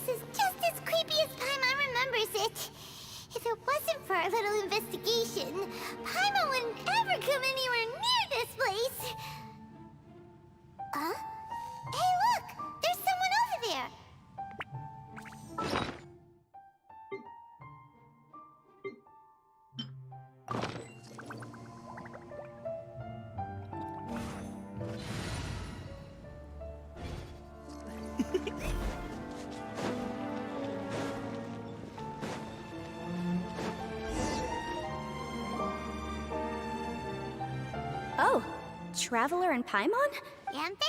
place is just as creepy as Paimon remembers it. If it wasn't for our little investigation, Paimon wouldn't ever come anywhere near this place. Huh? Hey, look! There's someone over there! Oh, Traveler and Paimon? Yampe?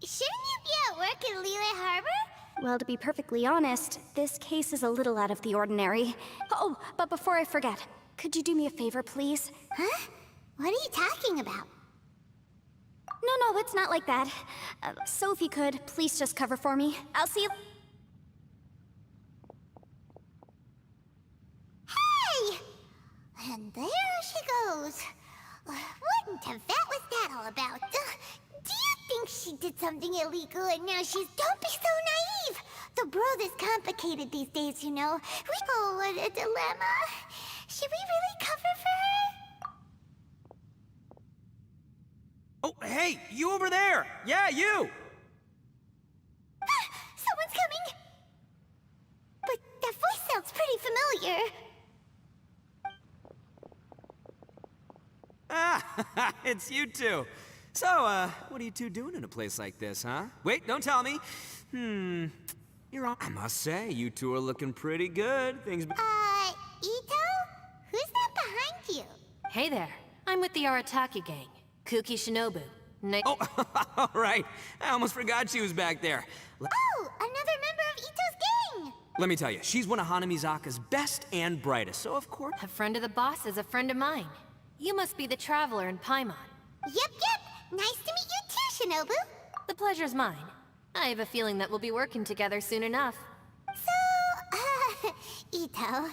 Shouldn't you be at work in Liyue Harbor? Well, to be perfectly honest, this case is a little out of the ordinary. Oh, but before I forget, could you do me a favor, please? Huh? What are you talking about? No, it's not like that. So if you could, please just cover for me. I'll see you... Hey! And there she goes. What in Tibet was that all about? Do you think she did something illegal and now she's... Don't be so naive! The world is complicated these days, you know. Oh, what a dilemma. Should we really cover for her? Oh, hey, you over there! Yeah, you! Someone's coming! But that voice sounds pretty familiar. Ah, it's you two. So, what are you two doing in a place like this, huh? Wait, don't tell me. You're on. I must say, you two are looking pretty good. Things. Ito? Who's that behind you? Hey there, I'm with the Arataki gang. Kuki Shinobu. Oh, all right. I almost forgot she was back there. Oh, another member of Ito's gang! Let me tell you, she's one of Hanamizaka's best and brightest, so of course... A friend of the boss is a friend of mine. You must be the Traveler in Paimon. Yep. Nice to meet you too, Shinobu. The pleasure's mine. I have a feeling that we'll be working together soon enough. So, Ito,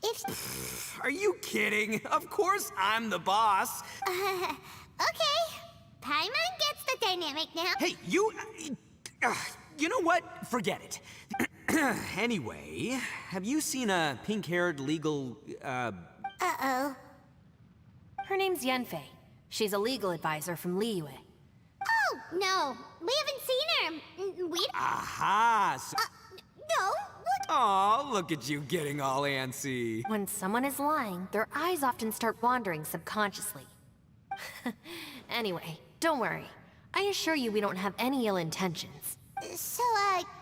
if... Are you kidding? Of course I'm the boss. Okay. Paimon gets the dynamic now. Hey, you... you know what? Forget it. Anyway, have you seen a pink-haired legal, Uh-oh. Her name's Yanfei. She's a legal advisor from Liyue. Oh, no. We haven't seen her. We... Aha! So no. What? oh, look at you getting all antsy. When someone is lying, their eyes often start wandering subconsciously. Anyway, don't worry. I assure you we don't have any ill intentions. So,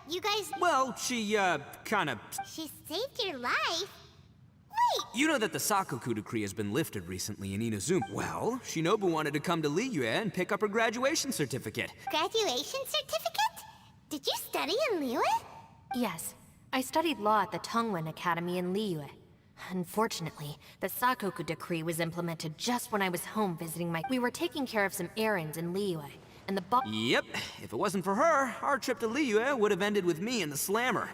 you guys... Well, she, kinda... She saved your life? Wait! You know that the Sakoku decree has been lifted recently in Inazuma. Well, Shinobu wanted to come to Liyue and pick up her graduation certificate. Graduation certificate? Did you study in Liyue? Yes, I studied law at the Tongwen Academy in Liyue. Unfortunately, the Sakoku decree was implemented just when I was home visiting We were taking care of some errands in Liyue, and the Yep, if it wasn't for her, our trip to Liyue would have ended with me and the slammer.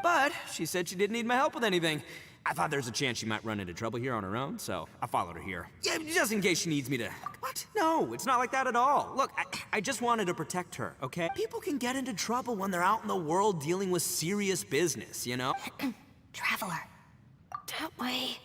But she said she didn't need my help with anything. I thought there's a chance she might run into trouble here on her own, so I followed her here. Yeah, just in case she needs me to... What? No, it's not like that at all. Look, I just wanted to protect her, okay? People can get into trouble when they're out in the world dealing with serious business, you know? Traveler. That way.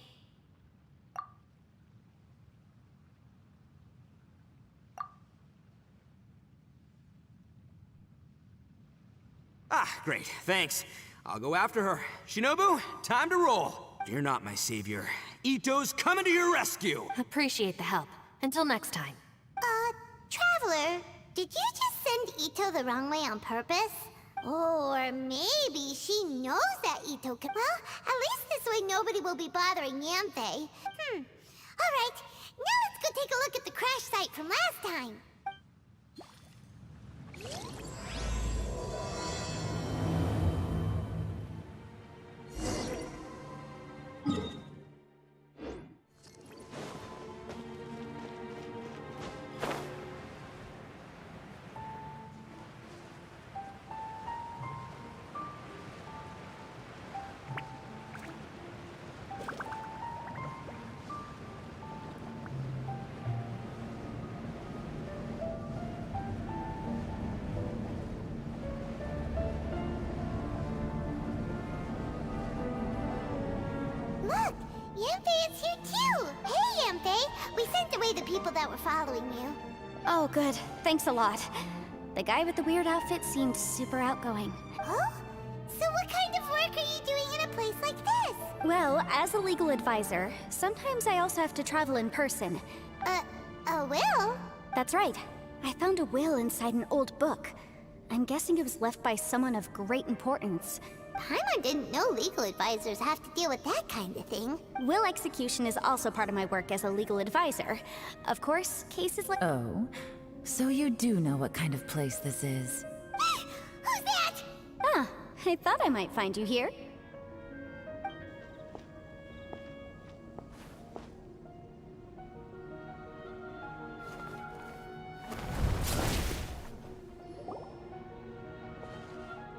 Ah, great, thanks. I'll go after her. Shinobu, time to roll. Fear not, my savior. Ito's coming to your rescue! Appreciate the help. Until next time. Traveler, did you just send Ito the wrong way on purpose? Or maybe she knows that Ito can... Well, at least this way nobody will be bothering Yanfei. Alright, now let's go take a look at the crash site from last time. Yanfei is here too! Hey, Yanfei! We sent away the people that were following you. Oh, good. Thanks a lot. The guy with the weird outfit seemed super outgoing. Oh? So what kind of work are you doing in a place like this? Well, as a legal advisor, sometimes I also have to travel in person. A will? That's right. I found a will inside an old book. I'm guessing it was left by someone of great importance. Paimon didn't know legal advisors have to deal with that kind of thing. Will execution is also part of my work as a legal advisor. Of course, cases like— Oh, so you do know what kind of place this is. Who's that? Ah, I thought I might find you here.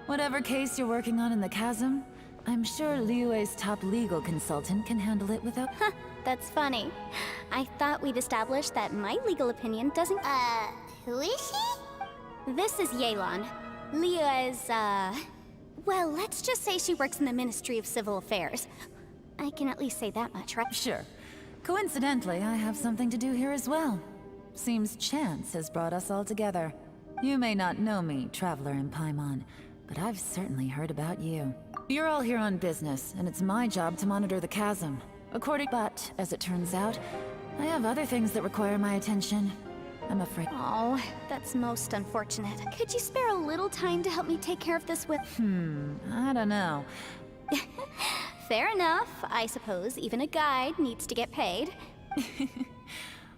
Whatever case you're working on in the chasm, I'm sure Liyue's top legal consultant can handle it without— Huh, that's funny. I thought we'd established that my legal opinion doesn't— Who is she? This is Yelan. Liyue's, well, let's just say she works in the Ministry of Civil Affairs. I can at least say that much, right? Sure. Coincidentally, I have something to do here as well. Seems chance has brought us all together. You may not know me, Traveler in Paimon, but I've certainly heard about you. You're all here on business, and it's my job to monitor the chasm. But, as it turns out, I have other things that require my attention. I'm afraid— Oh, that's most unfortunate. Could you spare a little time to help me take care of this with— I don't know. Fair enough. I suppose even a guide needs to get paid.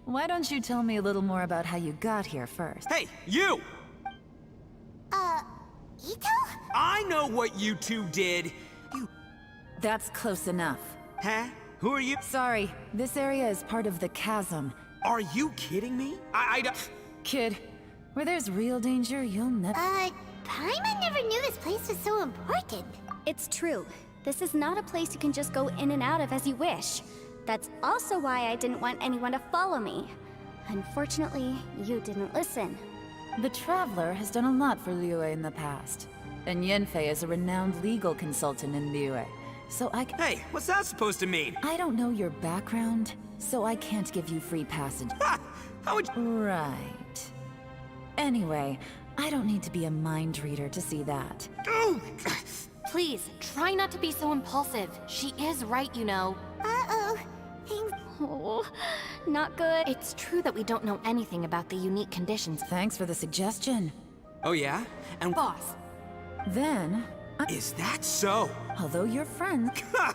Why don't you tell me a little more about how you got here first? Hey, you! Ito? I know what you two did. That's close enough. Huh? Who are you? Sorry, this area is part of the chasm. Are you kidding me? I don't... Kid, where there's real danger, you'll never— Paimon never knew this place was so important. It's true. This is not a place you can just go in and out of as you wish. That's also why I didn't want anyone to follow me. Unfortunately, you didn't listen. The Traveler has done a lot for Liyue in the past. And Yanfei is a renowned legal consultant in Liyue. So Hey, what's that supposed to mean? I don't know your background, so I can't give you free passage. Ha! How would you... Right. Anyway, I don't need to be a mind reader to see that. Ooh! Please, try not to be so impulsive. She is right, you know. Uh-oh. Things... Oh, not good. It's true that we don't know anything about the unique conditions. Thanks for the suggestion. Oh yeah? And Boss, Then, is that so? although you're friends— Ha!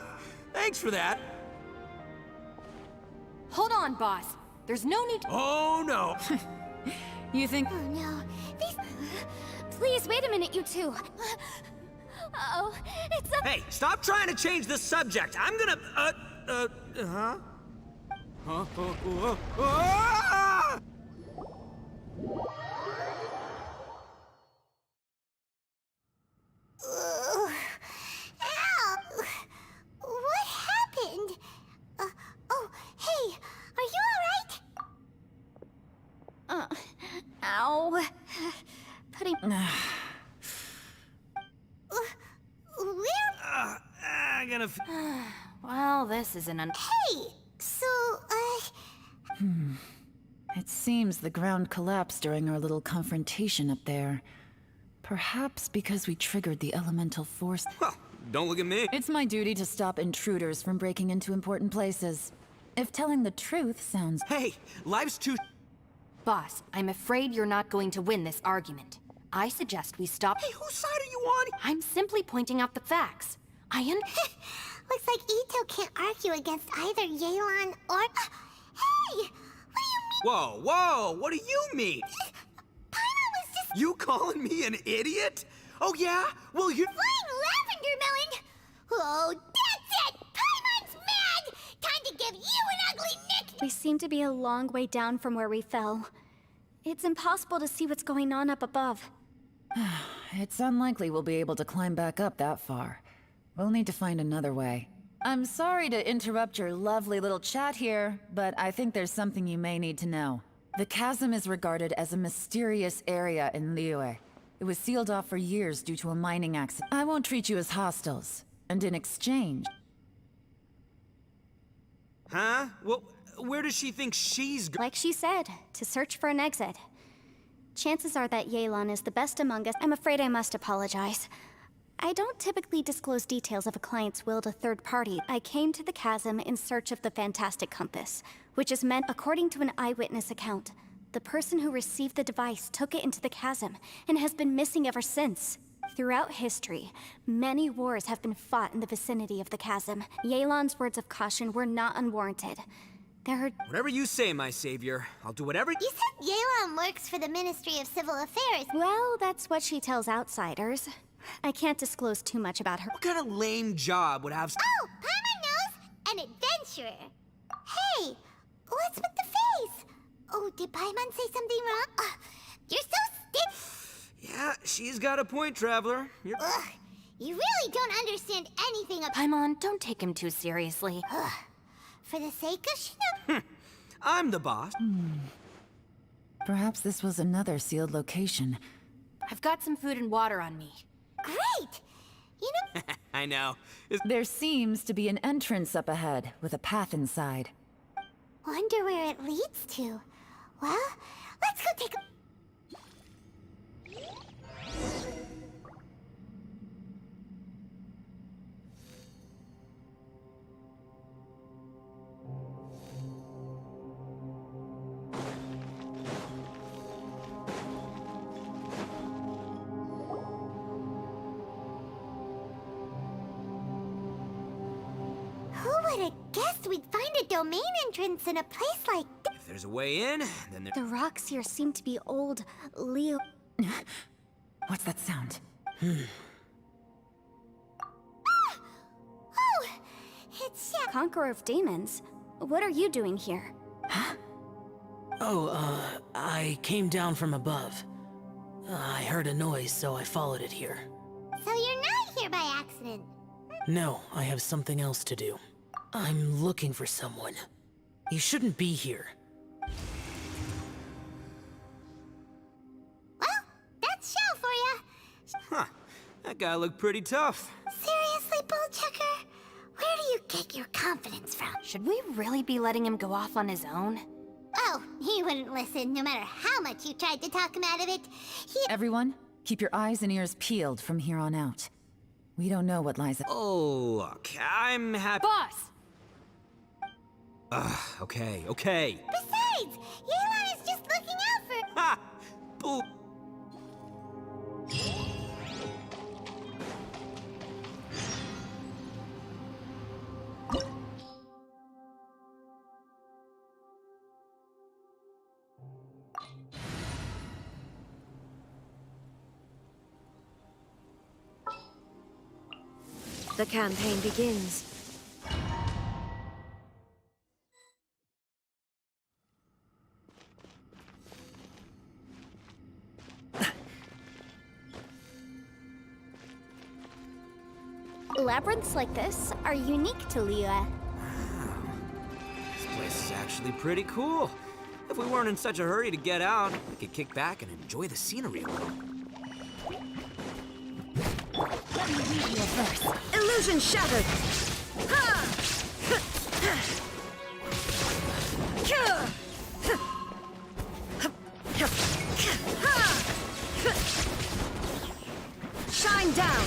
Thanks for that. hold on, boss. There's no need to— Oh no. you think— Oh no. These... Please, wait a minute, you two. Uh-oh, it's a— Hey, stop trying to change the subject. I'm gonna, huh? Huh? Ah! Ugh. Ow! What happened? Oh, hey, are you alright? Ow. Putting— Where? I'm gonna... Well, this is an Hey, so, It seems the ground collapsed during our little confrontation up there. Perhaps because we triggered the elemental force. Well, don't look at me. It's my duty to stop intruders from breaking into important places. If telling the truth sounds— Hey, life's too... Boss, I'm afraid you're not going to win this argument. I suggest we stop— Hey, whose side are you on? I'm simply pointing out the facts. looks like Ito can't argue against either Yelan or... Hey! What do you mean? Whoa, whoa, what do you mean? Paimon was just You calling me an idiot? Oh yeah? Well, you... flying lavender melon! Oh, that's it! Paimon's mad! Time to give you an ugly nick! We seem to be a long way down from where we fell. It's impossible to see what's going on up above. It's unlikely we'll be able to climb back up that far. We'll need to find another way. I'm sorry to interrupt your lovely little chat here, but I think there's something you may need to know. The chasm is regarded as a mysterious area in Liyue. It was sealed off for years due to a mining accident. I won't treat you as hostiles, and in exchange... Huh? Well, where does she think she's Like she said, to search for an exit. Chances are that Yelan is the best among us. I'm afraid I must apologize. I don't typically disclose details of a client's will to third party. I came to the chasm in search of the Fantastic Compass, which is meant, according to an eyewitness account, the person who received the device took it into the chasm and has been missing ever since. Throughout history, many wars have been fought in the vicinity of the chasm. Yelan's words of caution were not unwarranted. There are... Whatever you say, my savior. I'll do whatever... You said Yelan works for the Ministry of Civil Affairs. Well, that's what she tells outsiders. I can't disclose too much about her. What kind of lame job would have... Oh, Paimon knows! An adventurer. Hey, what's with the face? Oh, did Paimon say something wrong? You're so stiff. Yeah, she's got a point, Traveler. You're... Ugh, you really don't understand anything about... Paimon, don't take him too seriously. For the sake of Shino... I'm the boss. Perhaps this was another sealed location. I've got some food and water on me. Great! You know... I know. There seems to be an entrance up ahead, with a path inside. Wonder where it leads to. Well, let's go take a... Who would have guessed we'd find a domain entrance in a place like this? If there's a way in, then there... The rocks here seem to be old, Leo... What's that sound? Oh! It's Shep. Conqueror of Demons. What are you doing here? I came down from above. I heard a noise, so I followed it here. So you're not here by accident. No, I have something else to do. I'm looking for someone. You shouldn't be here. Well, that's Shell for you. Huh. That guy looked pretty tough. Seriously, Bullchucker? Where do you get your confidence from? Should we really be letting him go off on his own? Oh, he wouldn't listen no matter how much you tried to talk him out of it. Everyone, keep your eyes and ears peeled from here on out. We don't know what lies... Oh, look, I'm happy... Boss! Okay. Besides, Yelan is just looking out for... Ha! Bull... The campaign begins. Labyrinths like this are unique to Liyue. This place is actually pretty cool. If we weren't in such a hurry to get out, we could kick back and enjoy the scenery a little. Let me read your verse. Illusion shattered! Shine down!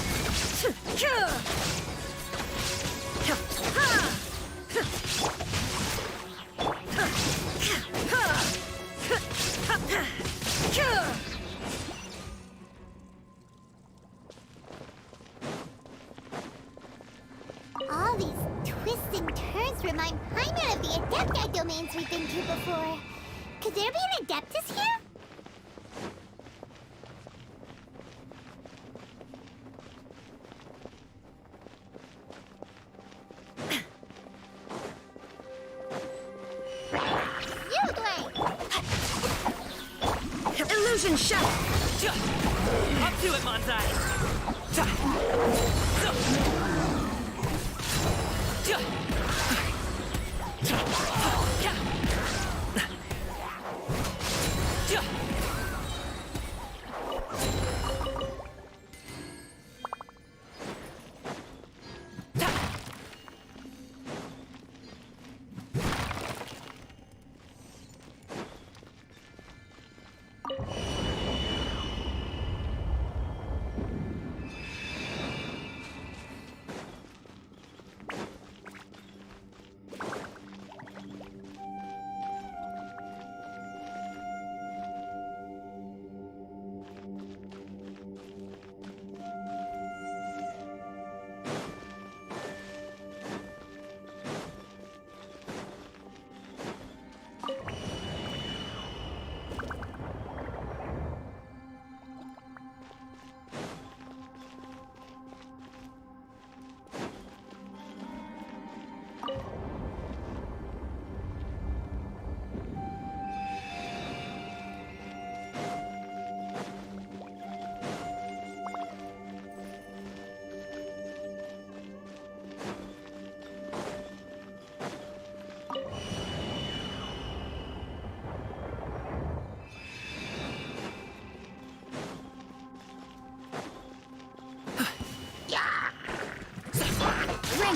All these twists and turns remind Paimon of the Adepti domains we've been to before. Could there be an Adeptus here? Illusion shattered! Up to it, Manzai!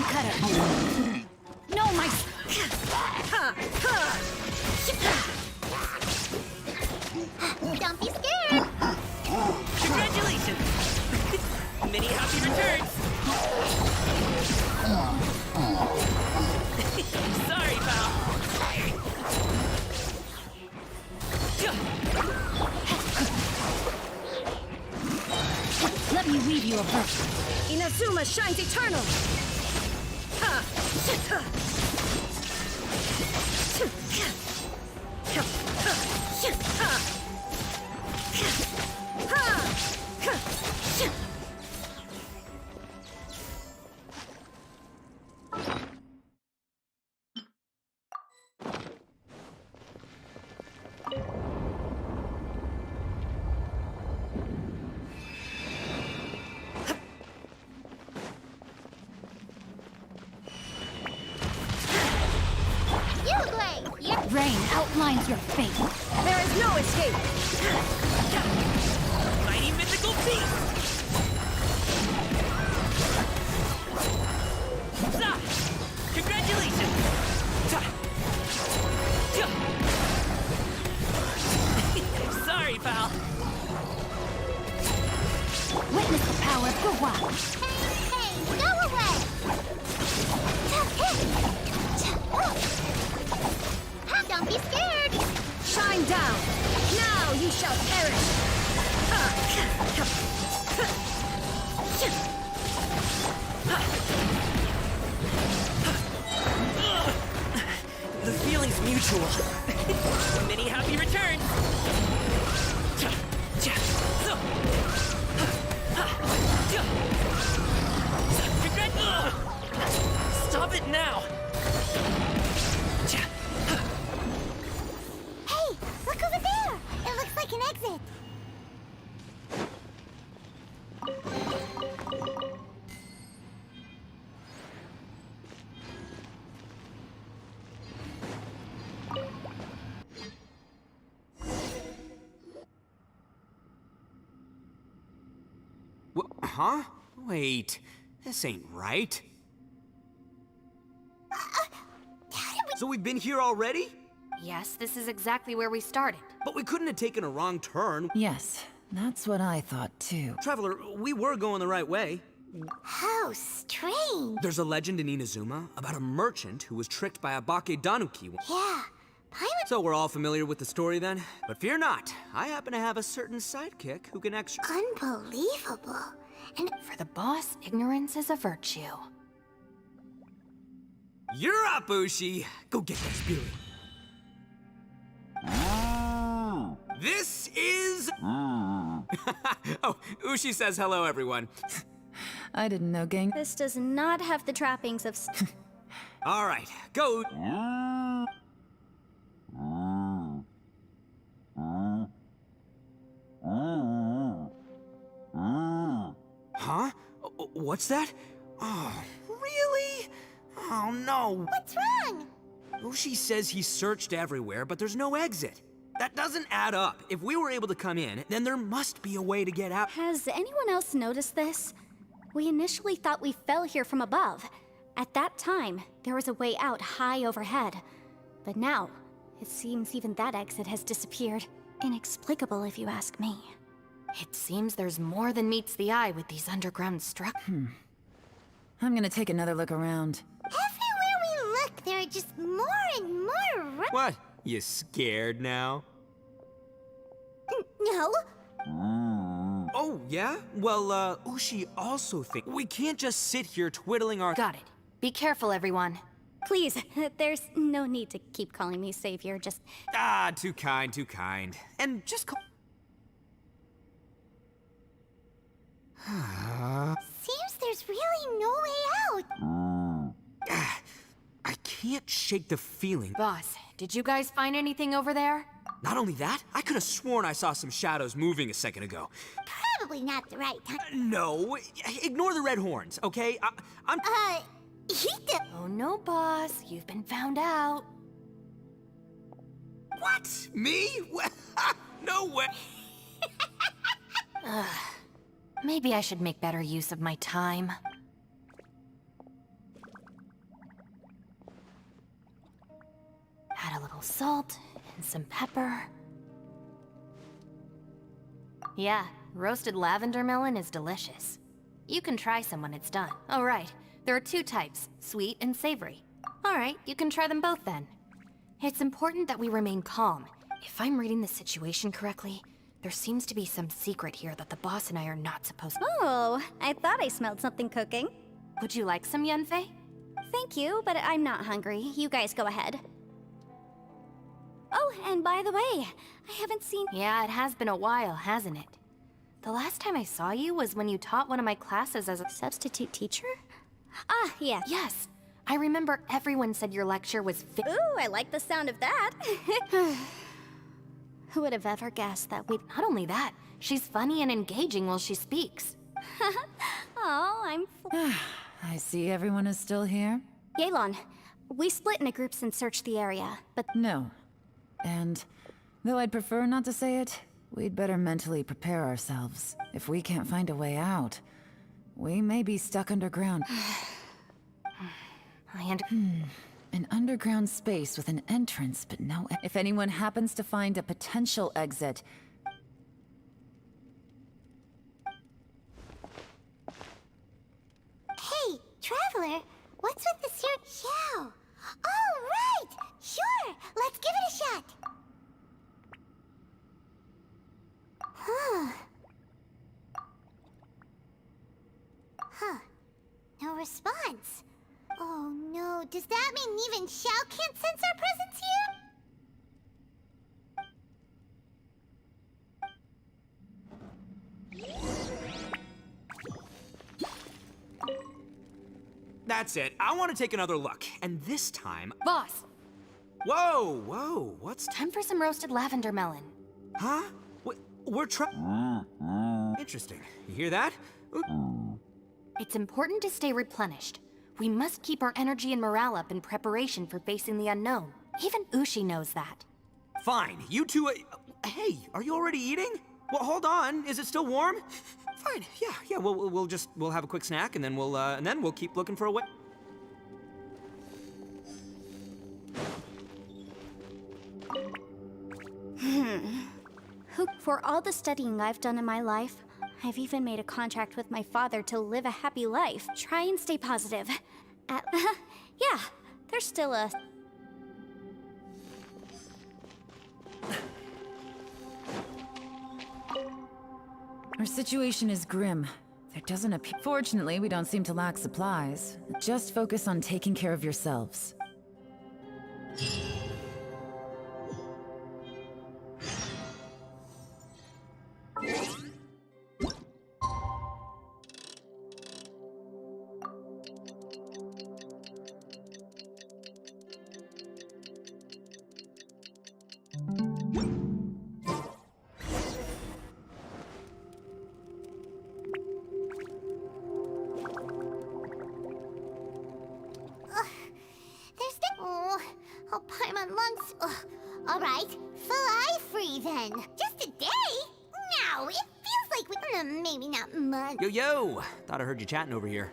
Stonecutter! No, my... Don't be scared! Congratulations! Many happy returns! Sorry, pal. Let me weave you a verse. Inazuma shines eternal! You play! Yep. Rain outlines your fate. There is no escape! Mighty mythical beast! Za! Congratulations! Sorry, pal. Witness the power of Gua. Hey, go away! Don't be scared! Shine down! Now you shall perish! The feeling's mutual. Many happy returns! Stop it now! Hey, look over there! It looks like an exit. Huh? Wait, this ain't right. So we've been here already? Yes, this is exactly where we started. But we couldn't have taken a wrong turn. Yes, that's what I thought too. Traveler, we were going the right way. How strange. There's a legend in Inazuma about a merchant who was tricked by a Bake Danuki. Yeah, Pirate So we're all familiar with the story then? But fear not, I happen to have a certain sidekick who can unbelievable. And For the boss, ignorance is a virtue. You're up, Ushi! Go get that spirit. This is... Oh, Ushi says hello, everyone. I didn't know gang. This does not have the trappings of... All right, go. Huh? What's that? Oh, really? Oh, no. what's wrong? Ushi says he searched everywhere, but there's no exit. That doesn't add up. If we were able to come in, then there must be a way to get out. Has anyone else noticed this? We initially thought we fell here from above. At that time, there was a way out high overhead. But now, it seems even that exit has disappeared. Inexplicable, if you ask me. It seems there's more than meets the eye with these underground structures. I'm gonna take another look around. Everywhere we look, there are just more and more What? You scared now? No. Oh, yeah? Well, Ushi also thinks we can't just sit here twiddling our... Got it. Be careful, everyone. Please, there's no need to keep calling me savior, just... Ah, too kind, too kind. And just call... Seems there's really no way out. I can't shake the feeling. Boss, did you guys find anything over there? Not only that, I could have sworn I saw some shadows moving a second ago. Probably not the right time. No, ignore the red horns, okay? I'm... Oh no, boss. You've been found out. What? Me? No way. Ugh. Maybe I should make better use of my time. little salt and some pepper. Yeah, roasted lavender melon is delicious. You can try some when it's done. Oh right, there are two types, sweet and savory. Alright, you can try them both then. It's important that we remain calm. If I'm reading the situation correctly, there seems to be some secret here that the boss and I are not supposed to— Oh, I thought I smelled something cooking. Would you like some, Yunfei? Thank you, but I'm not hungry. You guys go ahead. Oh, and by the way, I haven't seen— Yeah, it has been a while, hasn't it? The last time I saw you was when you taught one of my classes as a— Substitute teacher? Ah, yeah. Yes, I remember everyone said your lecture was Ooh, I like the sound of that. Who would have ever guessed that we'd— Not only that, she's funny and engaging while she speaks. Oh, I'm I see everyone is still here? Yelan, we split into groups and searched the area, but No. And though I'd prefer not to say it, we'd better mentally prepare ourselves. If we can't find a way out, we may be stuck underground. An underground space with an entrance, but no— If anyone happens to find a potential exit— Hey, Traveler, what's with the suit? Xiao. Oh, right! Sure, let's give it a shot. Huh. No response. Oh no, does that mean even Xiao can't sense our presence here? That's it. I want to take another look. And this time... Boss, Whoa, whoa, what's... time for some roasted lavender melon. Huh? We're Interesting. You hear that? It's important to stay replenished. We must keep our energy and morale up in preparation for facing the unknown. Even Ushi knows that. Fine, you two... hey, are you already eating? Well, hold on. Is it still warm? Fine, yeah, we'll have a quick snack and then we'll keep looking for a way... For all the studying I've done in my life, I've even made a contract with my father to live a happy life. Try and stay positive. Yeah, there's still a... Our situation is grim. There doesn't appear— Fortunately, we don't seem to lack supplies. Just focus on taking care of yourselves. There's the... Oh, Paimon lungs... All right, fly free then. Just a day? No, it feels like we... maybe not months. Yo! Thought I heard you chatting over here.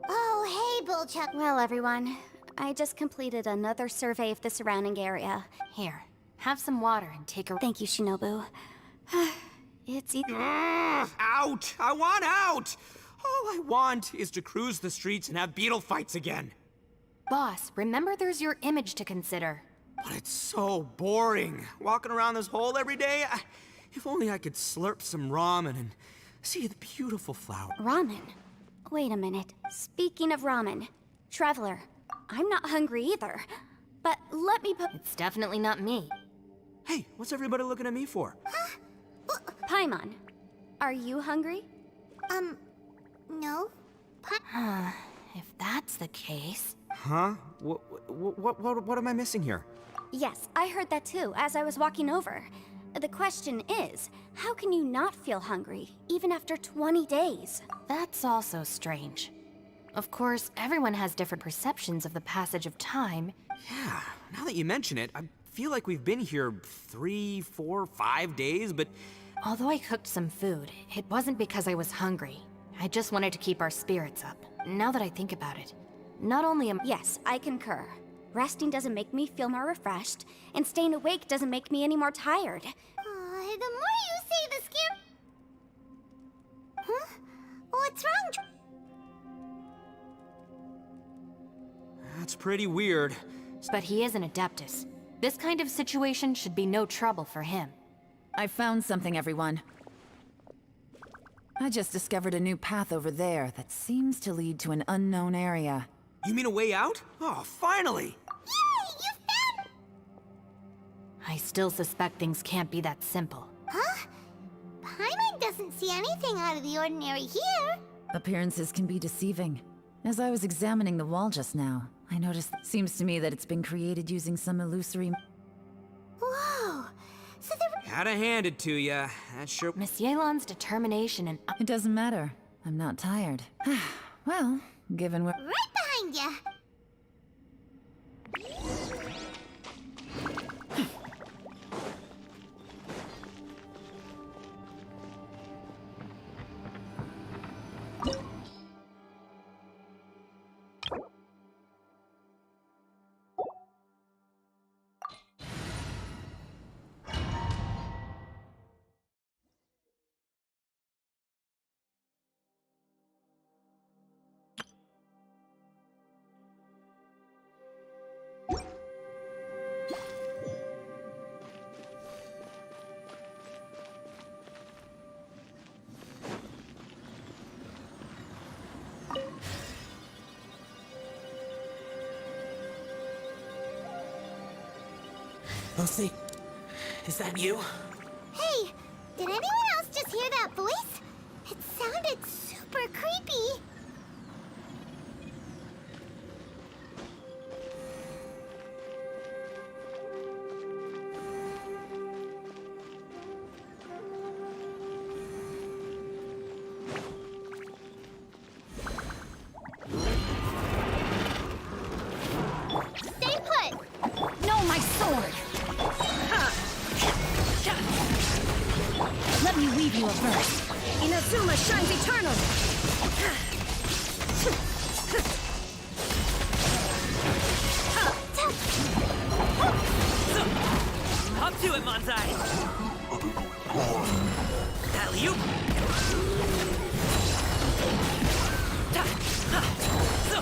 Oh, hey, Bullchuck. Well, everyone, I just completed another survey of the surrounding area. Here, have some water and take a— Thank you, Shinobu. It's easy. Out! I want out! All I want is to cruise the streets and have beetle fights again. Boss, remember there's your image to consider. But it's so boring, walking around this hole every day. If only I could slurp some ramen and see the beautiful flower. Ramen? Wait a minute. Speaking of ramen, Traveler, I'm not hungry either. But let me put... It's definitely not me. Hey, what's everybody looking at me for? Paimon, are you hungry? No. If that's the case... Huh? What am I missing here? Yes, I heard that too, as I was walking over. The question is, how can you not feel hungry, even after 20 days? That's also strange. Of course, everyone has different perceptions of the passage of time. Yeah, now that you mention it, I feel like we've been here 3, 4, 5 days, but... Although I cooked some food, it wasn't because I was hungry. I just wanted to keep our spirits up. Now that I think about it, not only am— Yes, I concur. Resting doesn't make me feel more refreshed, and staying awake doesn't make me any more tired. The more you say the scare... Huh? What's wrong? That's pretty weird. But he is an Adeptus. This kind of situation should be no trouble for him. I found something, everyone. I just discovered a new path over there that seems to lead to an unknown area. You mean a way out? Oh, finally! Yay! You found... I still suspect things can't be that simple. Huh? Paimon doesn't see anything out of the ordinary here. Appearances can be deceiving. As I was examining the wall just now, I noticed it seems to me that it's been created using some illusory... Whoa! So there... Gotta hand it to ya. That sure... Miss Yelan's determination and... It doesn't matter. I'm not tired. Well, given where... Right behind ya! Lucy, is that you? Hey, did anyone else just hear that voice? It sounded super creepy. Stay put! No, my sword! Let me weave you a verse. Inazuma shines eternally! Up to it, Manzai! Alley-oop! Ta! Ha! So!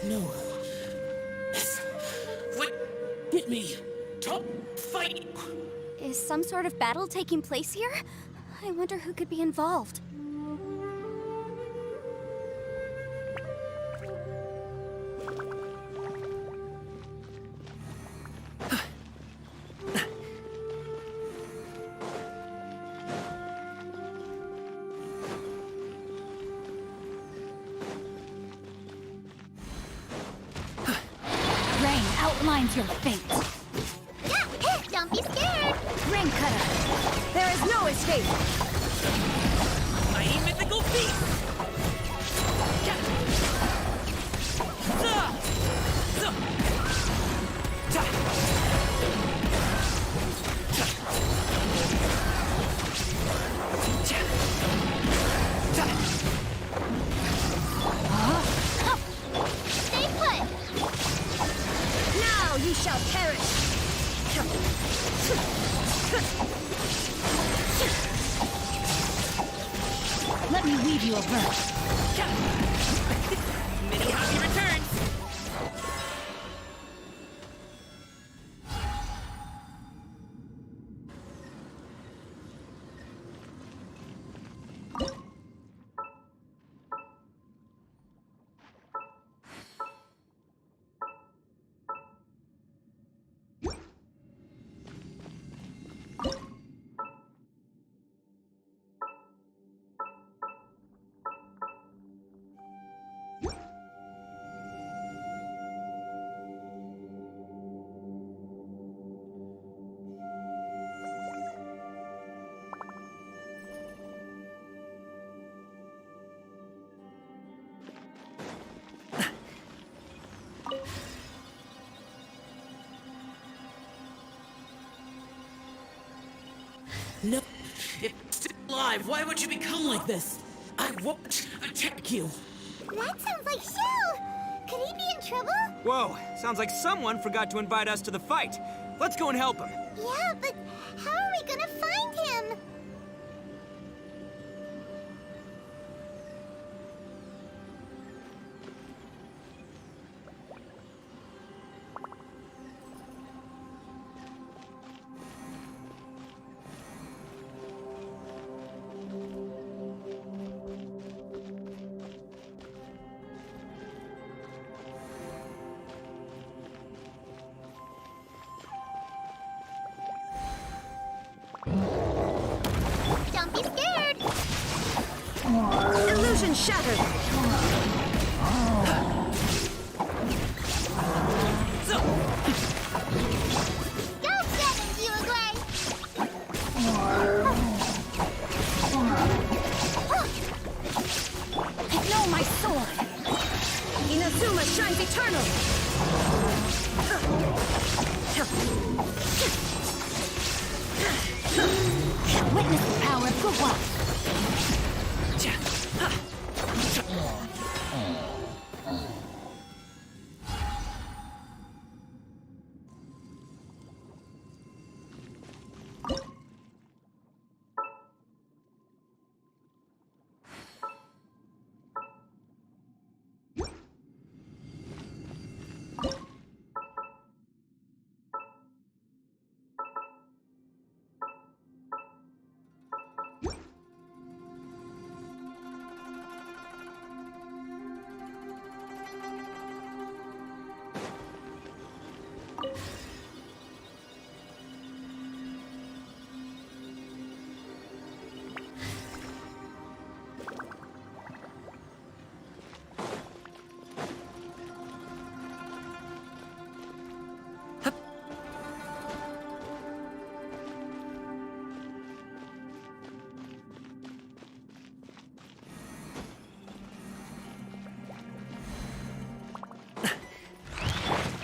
No. What? Hit me. Top fight. Is some sort of battle taking place here? I wonder who could be involved. Rain outlines your fate. Don't be scared! Ring cutter. There is no escape! Mighty mythical beast! Let me weave you a verse. Many happy returns! No, it's still alive. Why would you become like this? I won't attack you. That sounds like Shell! Could he be in trouble? Whoa, sounds like someone forgot to invite us to the fight. Let's go and help him. Yeah, but how are we gonna find him? Don't be scared! Illusion shattered! Go sevens, Uruguay! Know my sword! Inazuma shines eternal! Witness the power of Gua!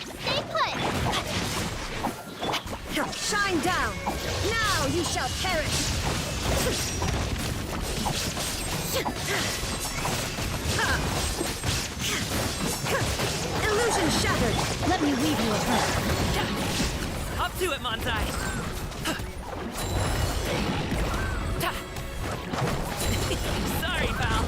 Stay put! Shine down! Now you shall perish! Illusion shattered! Let me weave you a verse. Up to it, Montai! Sorry, pal.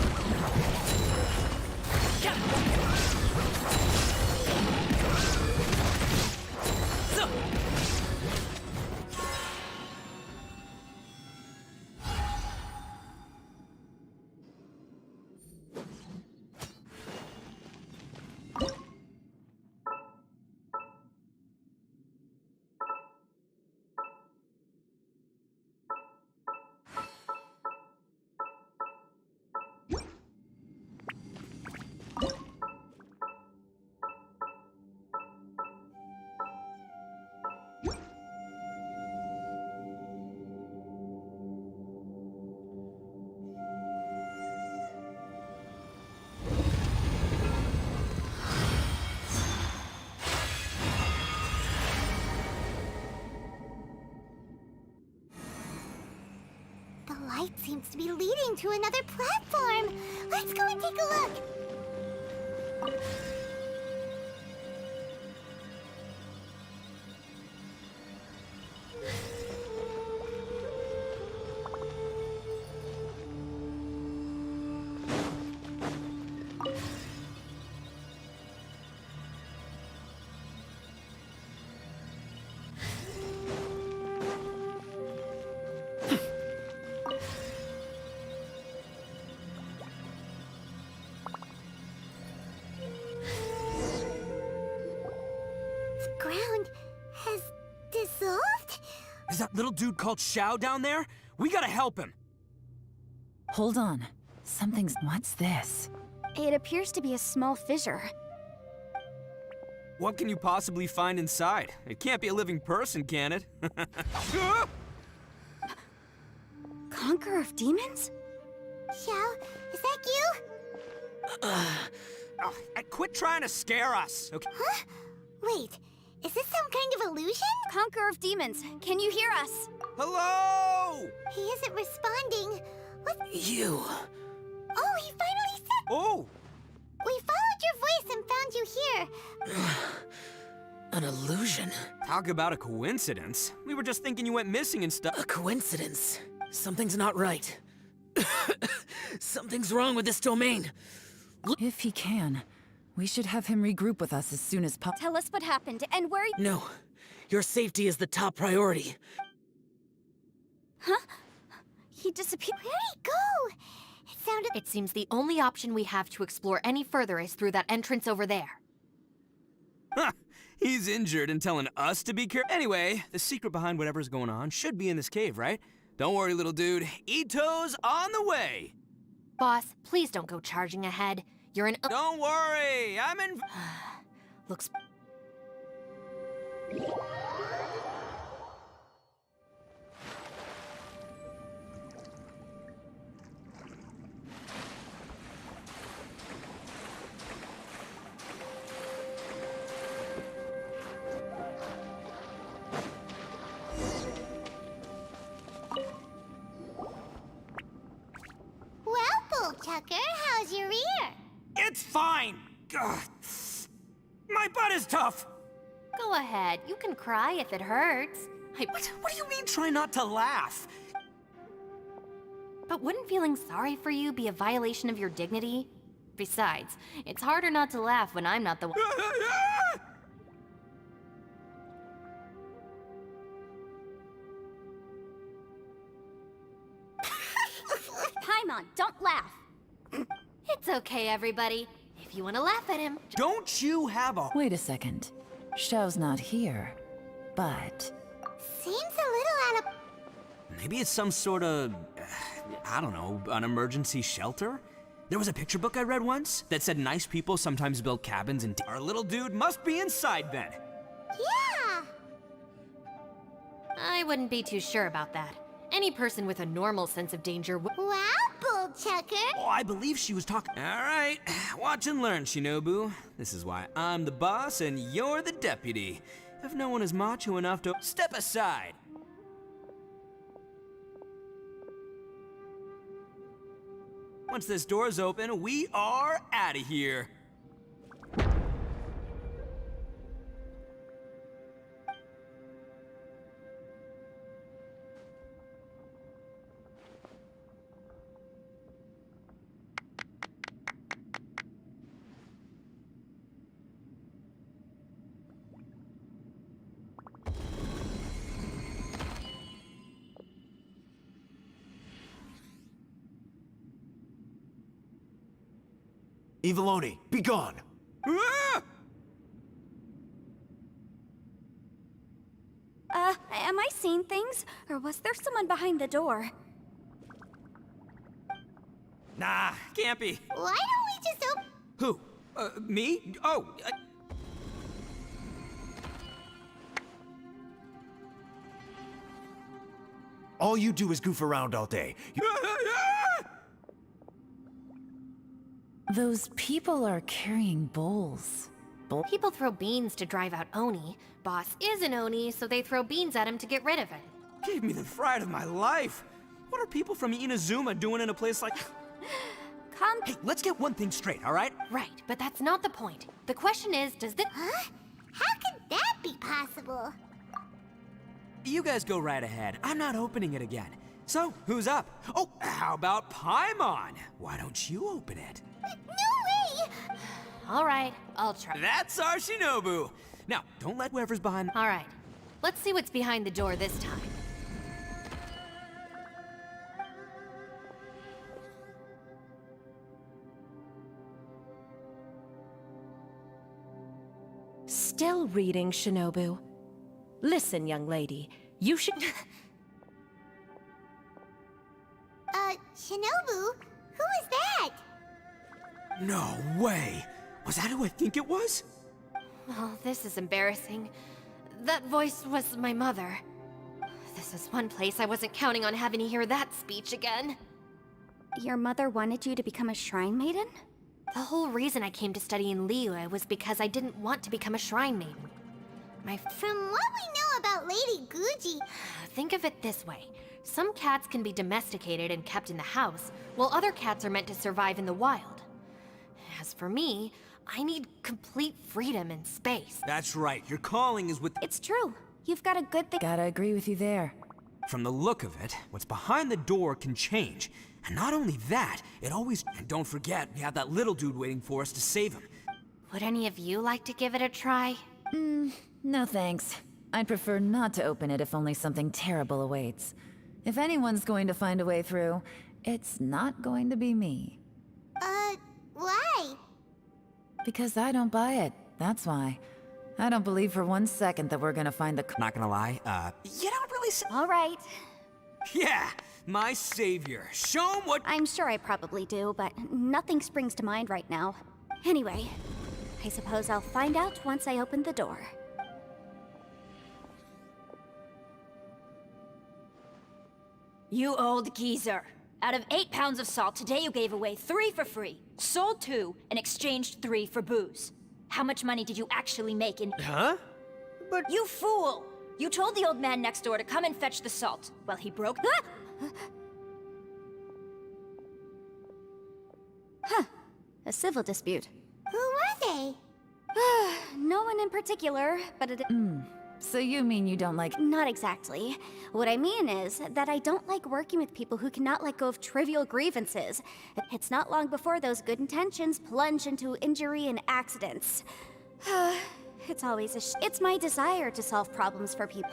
The light seems to be leading to another platform. Let's go and take a look. The ground has dissolved? Is that little dude called Xiao down there? We gotta help him. Hold on. Something's... What's this? It appears to be a small fissure. What can you possibly find inside? It can't be a living person, can it? Conqueror of demons? Xiao, is that you? Oh, quit trying to scare us, okay? Huh? Wait, is this some kind of illusion? Conqueror of demons, can you hear us? Hello! He isn't responding. What? You. Oh, he finally said. Oh! We followed your voice and found you here. An illusion? Talk about a coincidence. We were just thinking you went missing and stuff. A coincidence? Something's not right. Something's wrong with this domain. If he can, we should have him regroup with us as soon as possible. Tell us what happened and where... No. Your safety is the top priority. Huh? He disappeared. Where'd he go? It sounded. It seems the only option we have to explore any further is through that entrance over there. Huh. He's injured and telling us to be careful. Anyway, the secret behind whatever's going on should be in this cave, right? Don't worry, little dude. Ito's on the way. Boss, please don't go charging ahead. You're an... Don't worry, I'm in... Looks... Well, Bullchucker, how's your ear? It's fine. Ugh. My butt is tough. Go ahead. You can cry if it hurts. What do you mean try not to laugh? But wouldn't feeling sorry for you be a violation of your dignity? Besides, it's harder not to laugh when I'm not the one. Paimon, don't laugh. It's okay, everybody. If you want to laugh at him, Don't you have a... Wait a second. Xiao's not here, but... Seems a little out of. Maybe it's some sort of... I don't know, an emergency shelter? There was a picture book I read once that said nice people sometimes build cabins and... Our little dude must be inside then. Yeah! I wouldn't be too sure about that. Any person with a normal sense of danger would... Wow, Bullchucker! Oh, I believe she was talking... All right, watch and learn, Shinobu. This is why I'm the boss and you're the deputy. If no one is macho enough to... Step aside! Once this door's open, we are out of here. Eviloni, be gone! Ah! Am I seeing things? Or was there someone behind the door? Nah, can't be. Why don't we just open. Who? Me? Oh, All you do is goof around all day. Those people are carrying bowls. People throw beans to drive out Oni. Boss is an Oni, so they throw beans at him to get rid of it. Gave me the fright of my life. What are people from Inazuma doing in a place like... Come. Hey, let's get one thing straight, all right? Right, but that's not the point. The question is, does this... Huh? How could that be possible? you guys go right ahead. I'm not opening it again. So, who's up? Oh, how about Paimon? Why don't you open it? No way! All right, I'll try. That's our Shinobu. Now, don't let whoever's behind... All right, let's see what's behind the door this time. Still reading, Shinobu. Listen, young lady, you should... Shinobu? Who is that? No way! Was that who I think it was? Oh, this is embarrassing. That voice was my mother. This is one place I wasn't counting on having to hear that speech again. Your mother wanted you to become a shrine maiden? The whole reason I came to study in Liyue was because I didn't want to become a shrine maiden. From what we know about Lady Guji... Think of it this way. Some cats can be domesticated and kept in the house, while other cats are meant to survive in the wild. As for me, I need complete freedom and space. That's right, your calling is with... It's true. You've got a good thing. Gotta agree with you there. From the look of it, what's behind the door can change. And not only that, it always... And don't forget, we have that little dude waiting for us to save him. Would any of you like to give it a try? No thanks. I'd prefer not to open it if only something terrible awaits. If anyone's going to find a way through, it's not going to be me. Why? Because I don't buy it, that's why. I don't believe for 1 second that we're gonna find the... Not gonna lie, you don't really say... All right. Yeah, my savior. Show him what... I'm sure I probably do, but nothing springs to mind right now. Anyway, I suppose I'll find out once I open the door. You old geezer. Out of 8 pounds of salt, today you gave away 3 for free, sold 2, and exchanged 3 for booze. How much money did you actually make in— Huh? But... You fool! You told the old man next door to come and fetch the salt. Well, he broke— Huh. A civil dispute. Who were they? No one in particular, but it... So you mean you don't like... Not exactly. What I mean is that I don't like working with people who cannot let go of trivial grievances. It's not long before those good intentions plunge into injury and accidents. It's always it's my desire to solve problems for people.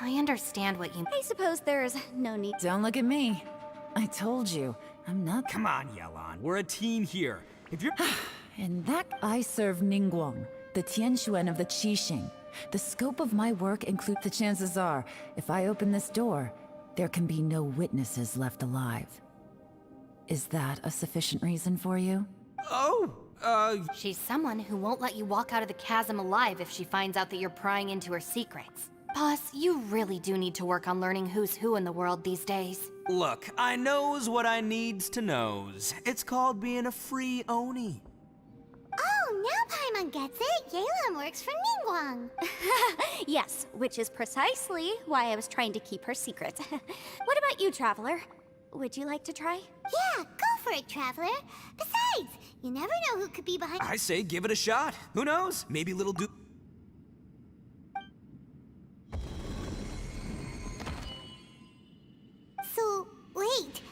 I understand what you mean. I suppose there's no need. Don't look at me. I told you, I'm not... Come on, Yelan, we're a team here. If you're... In that, I serve Ningguang, the Tianxuan of the Qixing. The scope of my work includes the chances are, if I open this door, there can be no witnesses left alive. Is that a sufficient reason for you? She's someone who won't let you walk out of the chasm alive if she finds out that you're prying into her secrets. Boss, you really do need to work on learning who's who in the world these days. Look, I knows what I needs to knows. It's called being a free Oni. Oh, now Paimon gets it. Yelan works for Ningguang. Yes, which is precisely why I was trying to keep her secret. What about you, Traveler? Would you like to try? Yeah, go for it, Traveler. Besides, you never know who could be behind— I say give it a shot. Who knows? Maybe little dude... So, wait.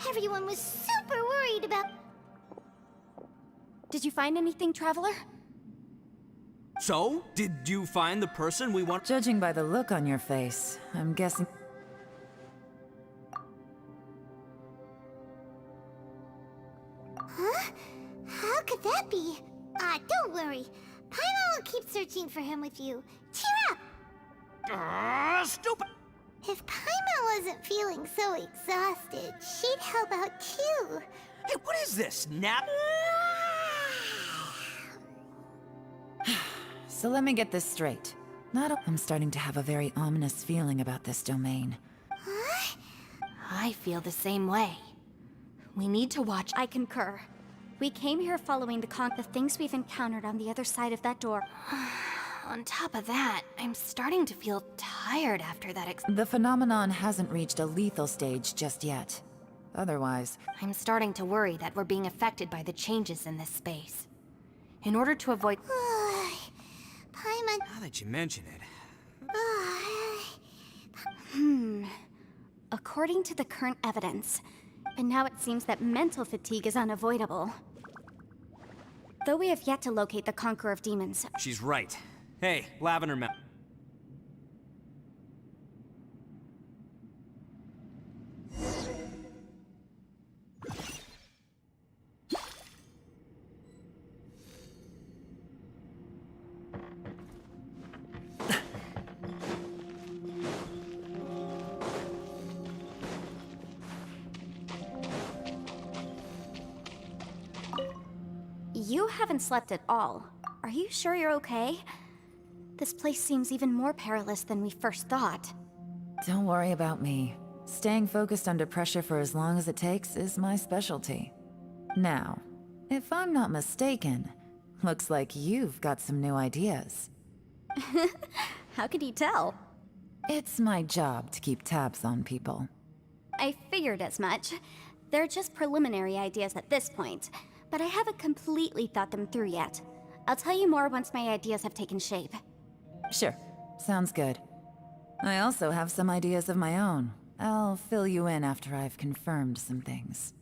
Everyone was super worried about— Did you find anything, Traveler? So, did you find the person we want? Judging by the look on your face, I'm guessing... Huh? How could that be? Don't worry. Paimon will keep searching for him with you. Cheer up! Stupid! If Paimon wasn't feeling so exhausted, she'd help out too. Hey, what is this, nap? So let me get this straight. I'm starting to have a very ominous feeling about this domain. Huh? I feel the same way. We need to watch. I concur. We came here following the things we've encountered on the other side of that door. On top of that, I'm starting to feel tired after that The phenomenon hasn't reached a lethal stage just yet. Otherwise... I'm starting to worry that we're being affected by the changes in this space. In order to avoid... Paimon... Now that you mention it... According to the current evidence, and now it seems that mental fatigue is unavoidable. Though we have yet to locate the Conqueror of Demons. She's right. Hey, Lavender Mountain. You haven't slept at all. Are you sure you're okay? This place seems even more perilous than we first thought. Don't worry about me. Staying focused under pressure for as long as it takes is my specialty. Now, if I'm not mistaken, looks like you've got some new ideas. How could you tell? It's my job to keep tabs on people. I figured as much. They're just preliminary ideas at this point, but I haven't completely thought them through yet. I'll tell you more once my ideas have taken shape. Sure, sounds good. I also have some ideas of my own. I'll fill you in after I've confirmed some things.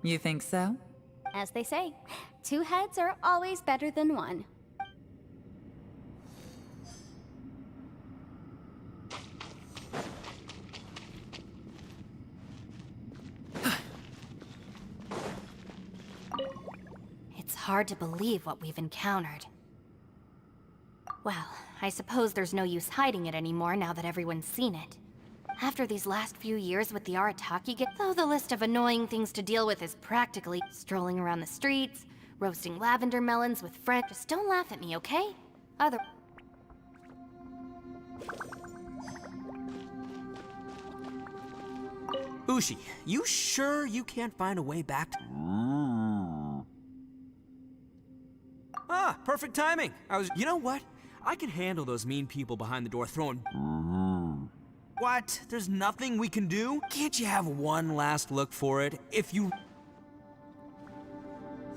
You think so? As they say, 2 heads are always better than 1. It's hard to believe what we've encountered. Well, I suppose there's no use hiding it anymore now that everyone's seen it. After these last few years with the Arataki, though the list of annoying things to deal with is practically strolling around the streets, roasting lavender melons with friends. Just don't laugh at me, okay? Ushi, you sure you can't find a way back to... Ah, perfect timing. You know what? I can handle those mean people behind the door throwing... What? There's nothing we can do? Can't you have one last look for it? If you...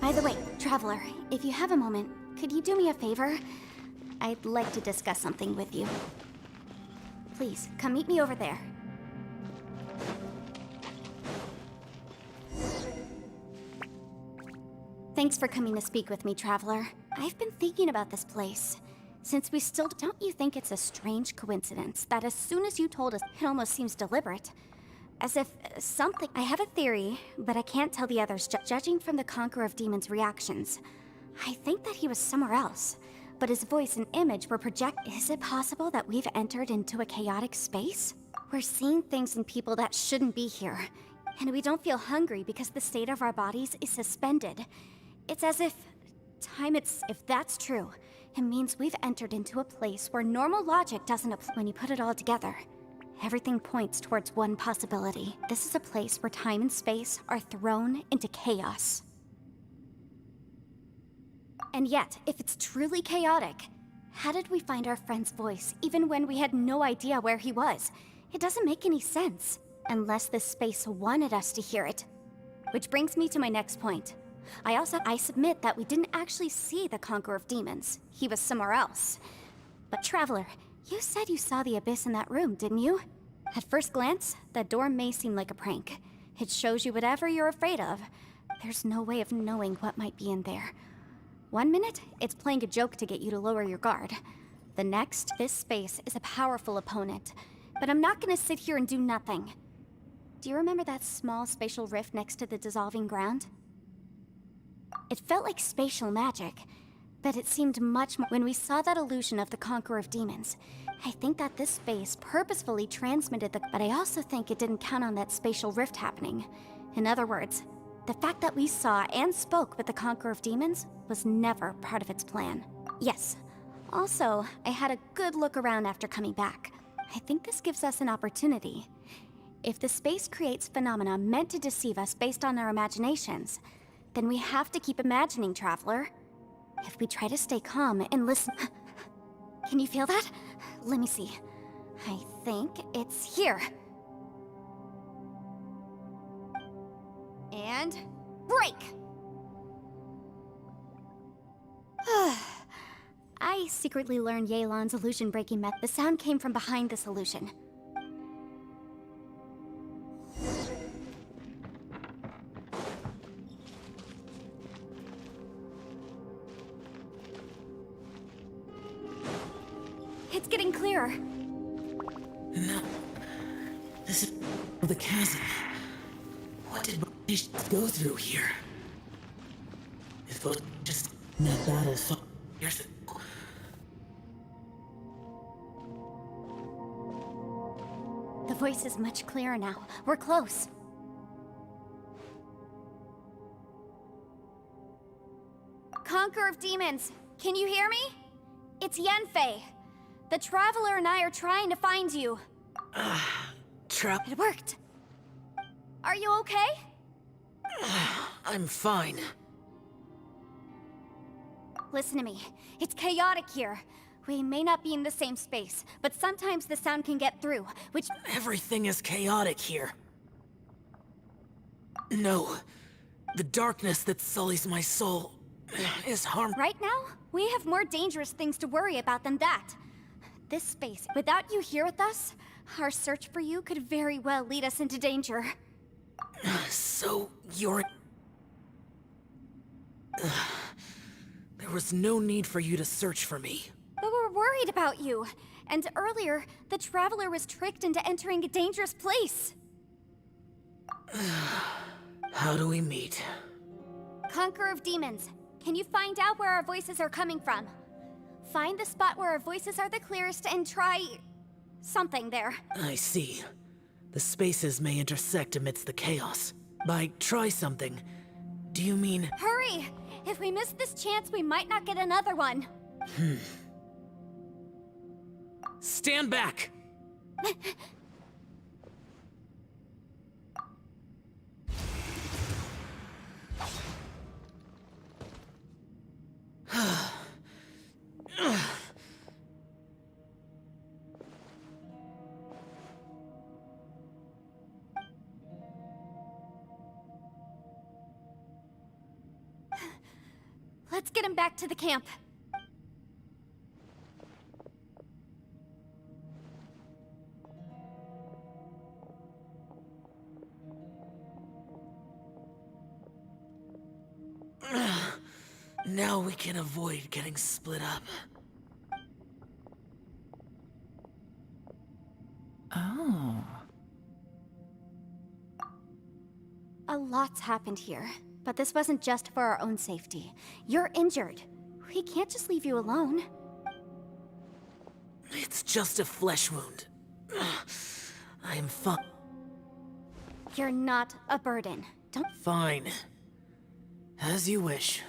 By the way, Traveler, if you have a moment, could you do me a favor? I'd like to discuss something with you. Please, come meet me over there. Thanks for coming to speak with me, Traveler. I've been thinking about this place. Since we still... Don't you think it's a strange coincidence that as soon as you told us, it almost seems deliberate? As if something... I have a theory, but I can't tell the others. Judging from the Conqueror of Demons' reactions, I think that he was somewhere else. But his voice and image were projected. Is it possible that we've entered into a chaotic space? We're seeing things and people that shouldn't be here. And we don't feel hungry because the state of our bodies is suspended. It's as if... If that's true, it means we've entered into a place where normal logic doesn't apply. When you put it all together, everything points towards one possibility. This is a place where time and space are thrown into chaos. And yet, if it's truly chaotic, how did we find our friend's voice even when we had no idea where he was? It doesn't make any sense, unless this space wanted us to hear it. Which brings me to my next point. I submit that we didn't actually see the Conqueror of Demons. He was somewhere else. But Traveler, you said you saw the abyss in that room, didn't you? At first glance, that door may seem like a prank. It shows you whatever you're afraid of. There's no way of knowing what might be in there. One minute, it's playing a joke to get you to lower your guard. The next, this space is a powerful opponent. But I'm not gonna sit here and do nothing. Do you remember that small spatial rift next to the dissolving ground? It felt like spatial magic, but it seemed much more... When we saw that illusion of the Conqueror of Demons, I think that this space purposefully transmitted the... But I also think it didn't count on that spatial rift happening. In other words, the fact that we saw and spoke with the Conqueror of Demons was never part of its plan. Yes. Also, I had a good look around after coming back. I think this gives us an opportunity. If the space creates phenomena meant to deceive us based on our imaginations, then we have to keep imagining, Traveler. If we try to stay calm and listen... Can you feel that? Let me see. I think it's here. And... break! I secretly learned Yelan's illusion-breaking method. The sound came from behind this illusion. It's getting clearer. No. This is the chasm. What did we go through here? If it was just that bad as fuck years ago. The voice is much clearer now. We're close. Conqueror of Demons, can you hear me? It's Yenfei. The Traveler and I are trying to find you. It worked. Are you okay? I'm fine. Listen to me. It's chaotic here. We may not be in the same space, but sometimes the sound can get through, which... Everything is chaotic here. No. The darkness that sullies my soul is harmful. Right now, we have more dangerous things to worry about than that. This space, without you here with us, our search for you could very well lead us into danger. So, you're... There was no need for you to search for me. But we're worried about you. And earlier, the Traveler was tricked into entering a dangerous place. How do we meet? Conqueror of Demons, can you find out where our voices are coming from? Find the spot where our voices are the clearest and try... something there. I see. The spaces may intersect amidst the chaos. By try something, do you mean... Hurry! If we miss this chance, we might not get another one. Stand back! Let's get him back to the camp. Now we can avoid getting split up. Oh. A lot's happened here, but this wasn't just for our own safety. You're injured. We can't just leave you alone. It's just a flesh wound. I am fine. You're not a burden. Don't... Fine. As you wish.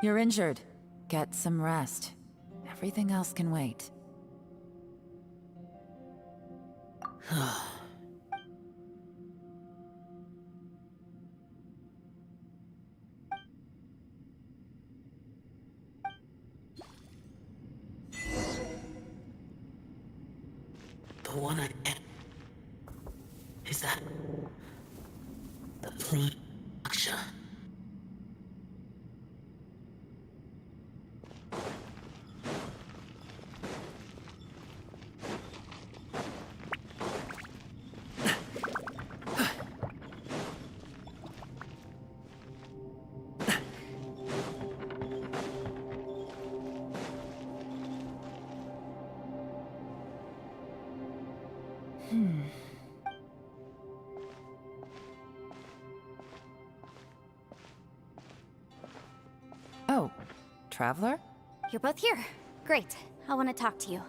You're injured. Get some rest. Everything else can wait. The one I... Is that... The Prime Aksha? Oh, Traveler? You're both here. Great. I want to talk to you.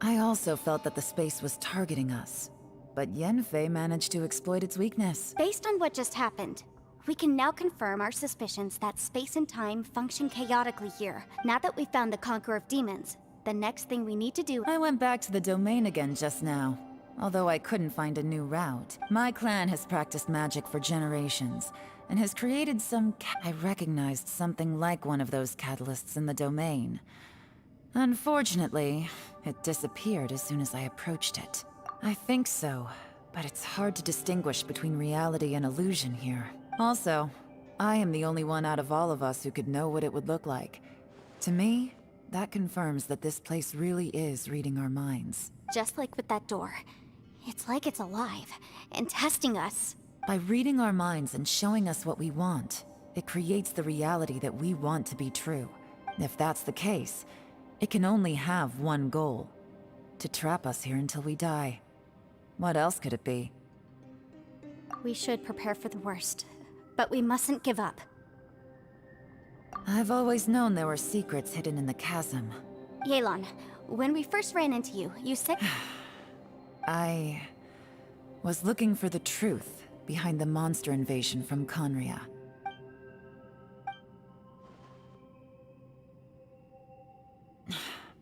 I also felt that the space was targeting us, but Yenfei managed to exploit its weakness. Based on what just happened, we can now confirm our suspicions that space and time function chaotically here. Now that we've found the Conqueror of Demons, the next thing we need to do... I went back to the domain again just now. Although I couldn't find a new route. My clan has practiced magic for generations, and has created some I recognized something like one of those catalysts in the domain. Unfortunately, it disappeared as soon as I approached it. I think so, but it's hard to distinguish between reality and illusion here. Also, I am the only one out of all of us who could know what it would look like. To me, that confirms that this place really is reading our minds. Just like with that door. It's like it's alive, and testing us. By reading our minds and showing us what we want, it creates the reality that we want to be true. If that's the case, it can only have one goal. To trap us here until we die. What else could it be? We should prepare for the worst, but we mustn't give up. I've always known there were secrets hidden in the chasm. Yelan, when we first ran into you, you said... I was looking for the truth behind the monster invasion from Conria.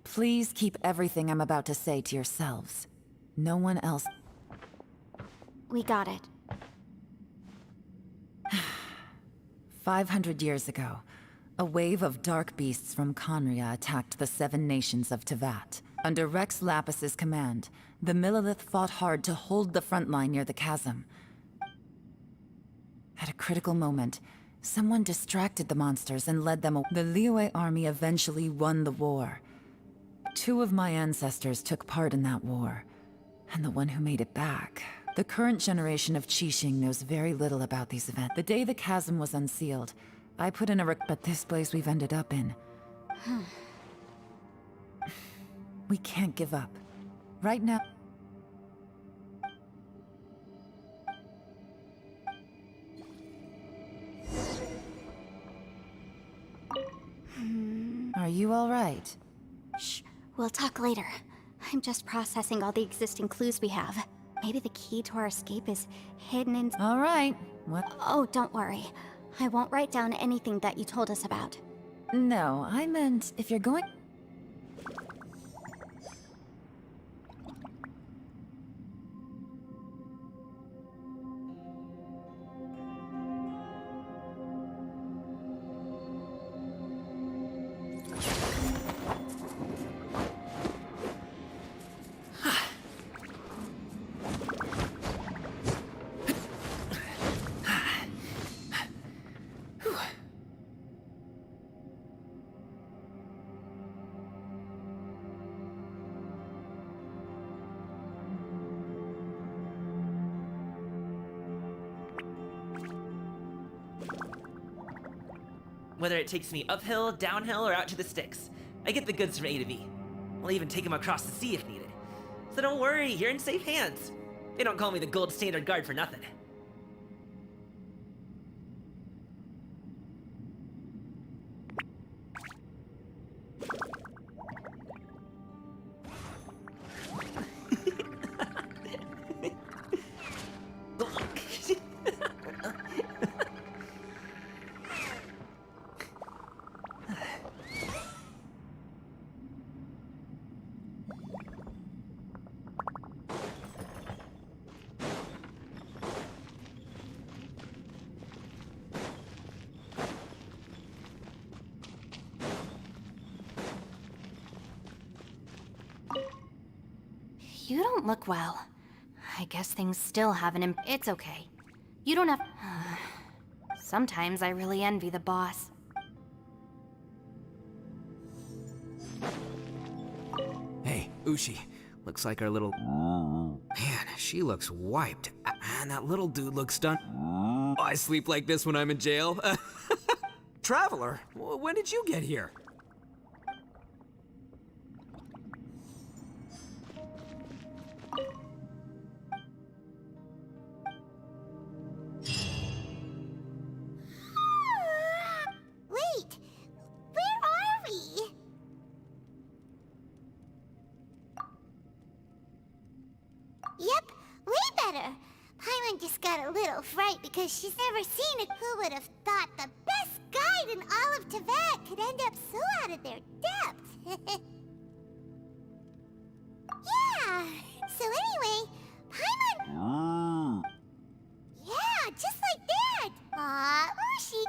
Please keep everything I'm about to say to yourselves. No one else... We got it. 500 years ago, a wave of dark beasts from Conria attacked the 7 nations of Tevat. Under Rex Lapis's command, the Millelith fought hard to hold the front line near the chasm. At a critical moment, someone distracted the monsters and led them away. The Liyue army eventually won the war. 2 of my ancestors took part in that war, and the one who made it back. The current generation of Qixing knows very little about these events. The day the chasm was unsealed, I put in a but this place we've ended up in. We can't give up. Right now... Are you all right? Shh, we'll talk later. I'm just processing all the existing clues we have. Maybe the key to our escape is hidden in... All right. What? Oh, don't worry. I won't write down anything that you told us about. No, I meant if you're going... Whether it takes me uphill, downhill, or out to the sticks, I get the goods from A to B. I'll even take them across the sea if needed. So don't worry, you're in safe hands. They don't call me the gold standard guard for nothing. You don't look well. I guess things still haven't It's okay. You don't have... Sometimes I really envy the boss. Hey, Ushi. Looks like our little... Man, she looks wiped. And that little dude looks done. Oh, I sleep like this when I'm in jail. Traveler, when did you get here? Wait, where are we? Yep, way better. Paimon just got a little fright because she's never seen it. Who would have thought the best guide in all of Teyvat could end up so out of their depth? Yeah, so anyway, Paimon... Yeah, just like that. Aw, Ushi.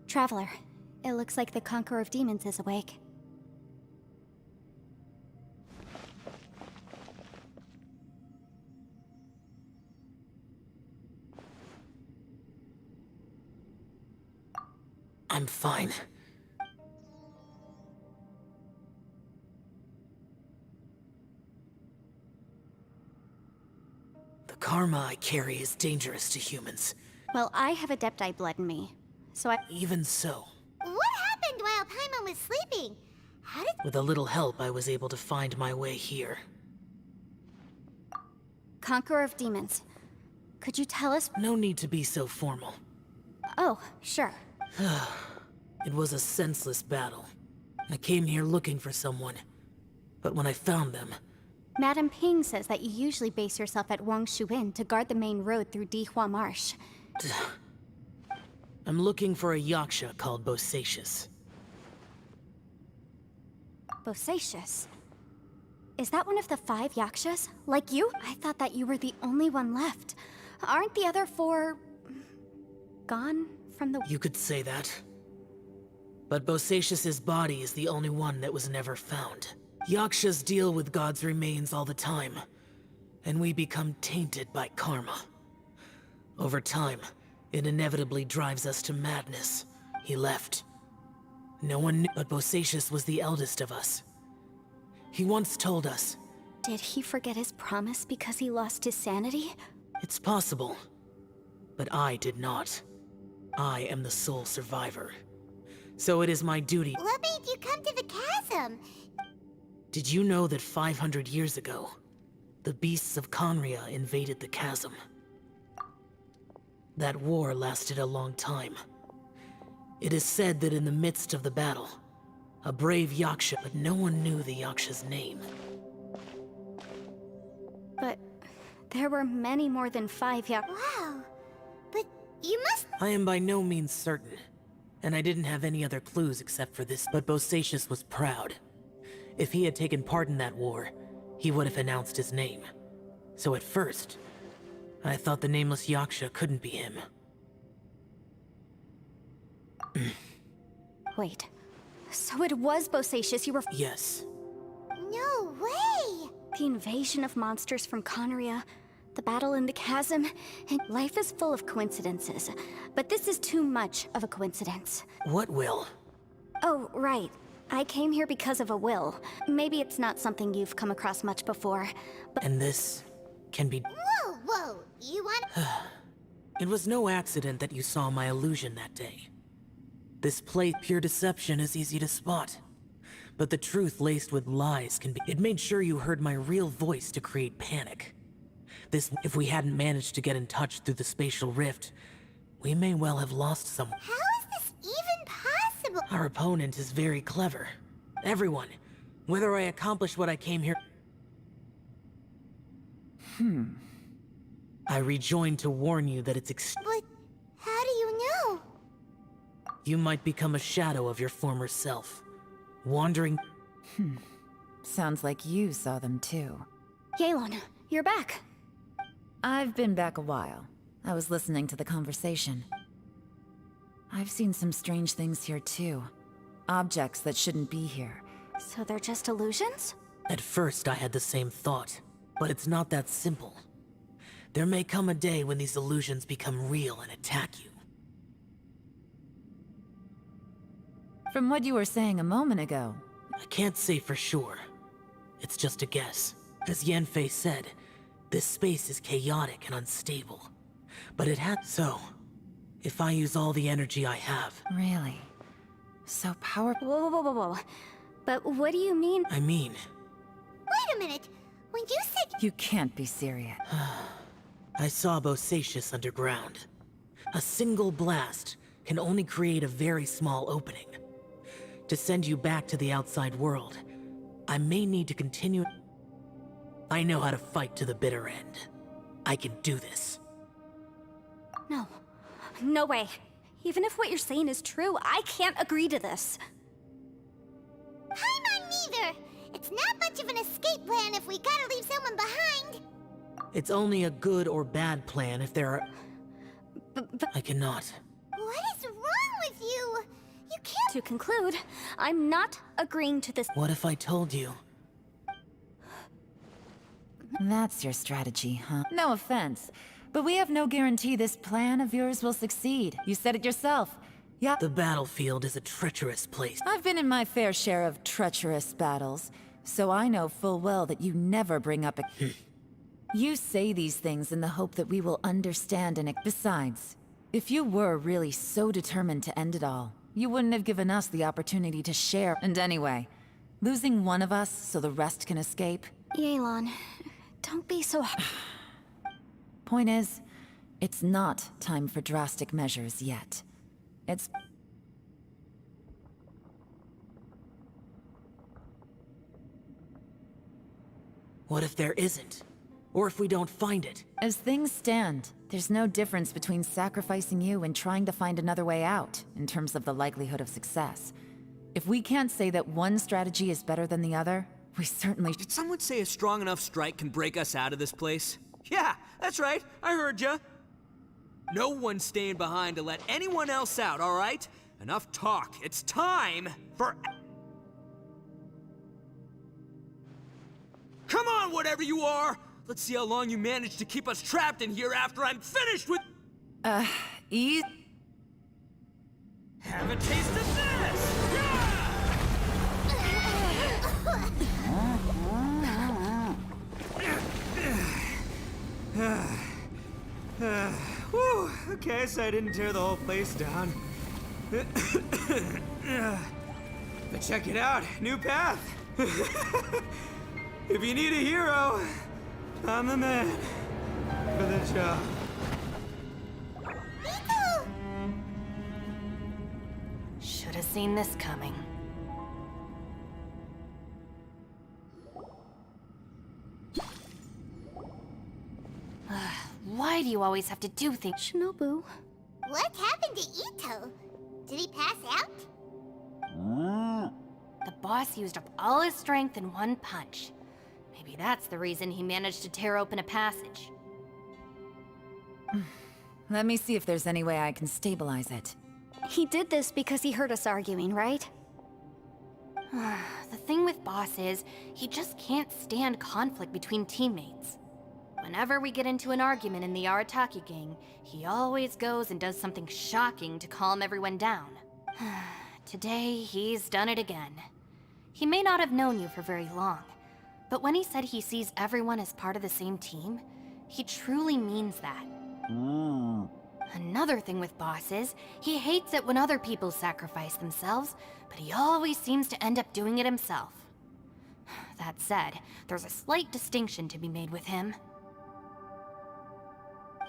Traveler, it looks like the Conqueror of Demons is awake. I'm fine. The karma I carry is dangerous to humans. Well, I have Adepti blood in me, so I... Even so, What happened while Paimon was sleeping? How did... with a little help, I was able to find my way here. Conqueror of Demons. Could you tell us... No need to be so formal. Oh, sure. It was a senseless battle. I came here looking for someone, but when I found them, Madam Ping says that you usually base yourself at Wangshu Inn to guard the main road through Dihua Marsh. I'm looking for a yaksha called Bosacius. Bosacius? Is that one of the 5 yakshas? Like you? I thought that you were the only one left. Aren't the other 4... gone from the... You could say that. But Bosacius's body is the only one that was never found. Yakshas deal with God's remains all the time, and we become tainted by karma. Over time, it inevitably drives us to madness. He left. No one knew, but Bosacius was the eldest of us. He once told us, Did he forget his promise because he lost his sanity? it's possible, but I did not. I am the sole survivor. So it is my duty. What made you come to the chasm? Did you know that 500 years ago, the beasts of Conria invaded the chasm? That war lasted a long time. It is said that in the midst of the battle, a brave Yaksha, but no one knew the Yaksha's name. But there were many more than 5 Wow. But you must... I am by no means certain, and I didn't have any other clues except for this, but Bosacius was proud. If he had taken part in that war, he would have announced his name. So at first, I thought the nameless Yaksha couldn't be him. Wait. So it was Bosacius you were... Yes. No way! The invasion of monsters from Conria, the battle in the chasm, and life is full of coincidences. But this is too much of a coincidence. What will? Oh, right. I came here because of a will. Maybe it's not something you've come across much before, but... And this can be... Whoa, whoa, you want... It was no accident that you saw my illusion that day. This plate, pure deception, is easy to spot. But the truth laced with lies can be... It made sure you heard my real voice to create panic. If we hadn't managed to get in touch through the spatial rift, we may well have lost someone. How is this even possible? Our opponent is very clever. Everyone, whether I accomplish what I came here... I rejoined to warn you that it's But how do you know? You might become a shadow of your former self, wandering... Sounds like you saw them too. Yelan, you're back. I've been back a while. I was listening to the conversation. I've seen some strange things here too. Objects that shouldn't be here. So they're just illusions? At first I had the same thought, but it's not that simple. There may come a day when these illusions become real and attack you. From what you were saying a moment ago, I can't say for sure. It's just a guess. As Yanfei said, this space is chaotic and unstable. But it had so. If I use all the energy I have... really? So powerful? Whoa, whoa, whoa, whoa. But what do you mean? I mean... Wait a minute. When you said... You can't be serious. I saw Bosacius underground. A single blast can only create a very small opening. To send you back to the outside world, I may need to continue... I know how to fight to the bitter end. I can do this. No. No way. Even if what you're saying is true, I can't agree to this. Paimon neither! It's not much of an escape plan if we gotta leave someone behind. It's only a good or bad plan if there are... I cannot. What is wrong with you? You can't... To conclude, I'm not agreeing to this. What if I told you? That's your strategy, huh? No offense, but we have no guarantee this plan of yours will succeed. You said it yourself. Yeah. The battlefield is a treacherous place. I've been in my fair share of treacherous battles, so I know full well that you never bring up a... You say these things in the hope that we will understand and... Besides, if you were really so determined to end it all, you wouldn't have given us the opportunity to share. And anyway, losing one of us so the rest can escape... Yelan, don't be so... Point is, it's not time for drastic measures yet. It's... What if there isn't? Or if we don't find it? As things stand, there's no difference between sacrificing you and trying to find another way out, in terms of the likelihood of success. If we can't say that one strategy is better than the other, we certainly... Did someone say a strong enough strike can break us out of this place? Yeah, that's right. I heard ya. No one's staying behind to let anyone else out, all right? Enough talk. It's time for... Come on, whatever you are! Let's see how long you manage to keep us trapped in here after I'm finished with... Ease. Have a taste of this! Whew, okay, so I didn't tear the whole place down. But check it out, new path. If you need a hero, I'm the man for the job. Should have seen this coming. Why do you always have to do things? Shinobu. What happened to Ito? Did he pass out? The boss used up all his strength in one punch. Maybe that's the reason he managed to tear open a passage. Let me see if there's any way I can stabilize it. He did this because he heard us arguing, right? The thing with Boss is, he just can't stand conflict between teammates. Whenever we get into an argument in the Arataki gang, he always goes and does something shocking to calm everyone down. Today, he's done it again. He may not have known you for very long, but when he said he sees everyone as part of the same team, he truly means that. Another thing with Boss is, he hates it when other people sacrifice themselves, but he always seems to end up doing it himself. That said, there's a slight distinction to be made with him.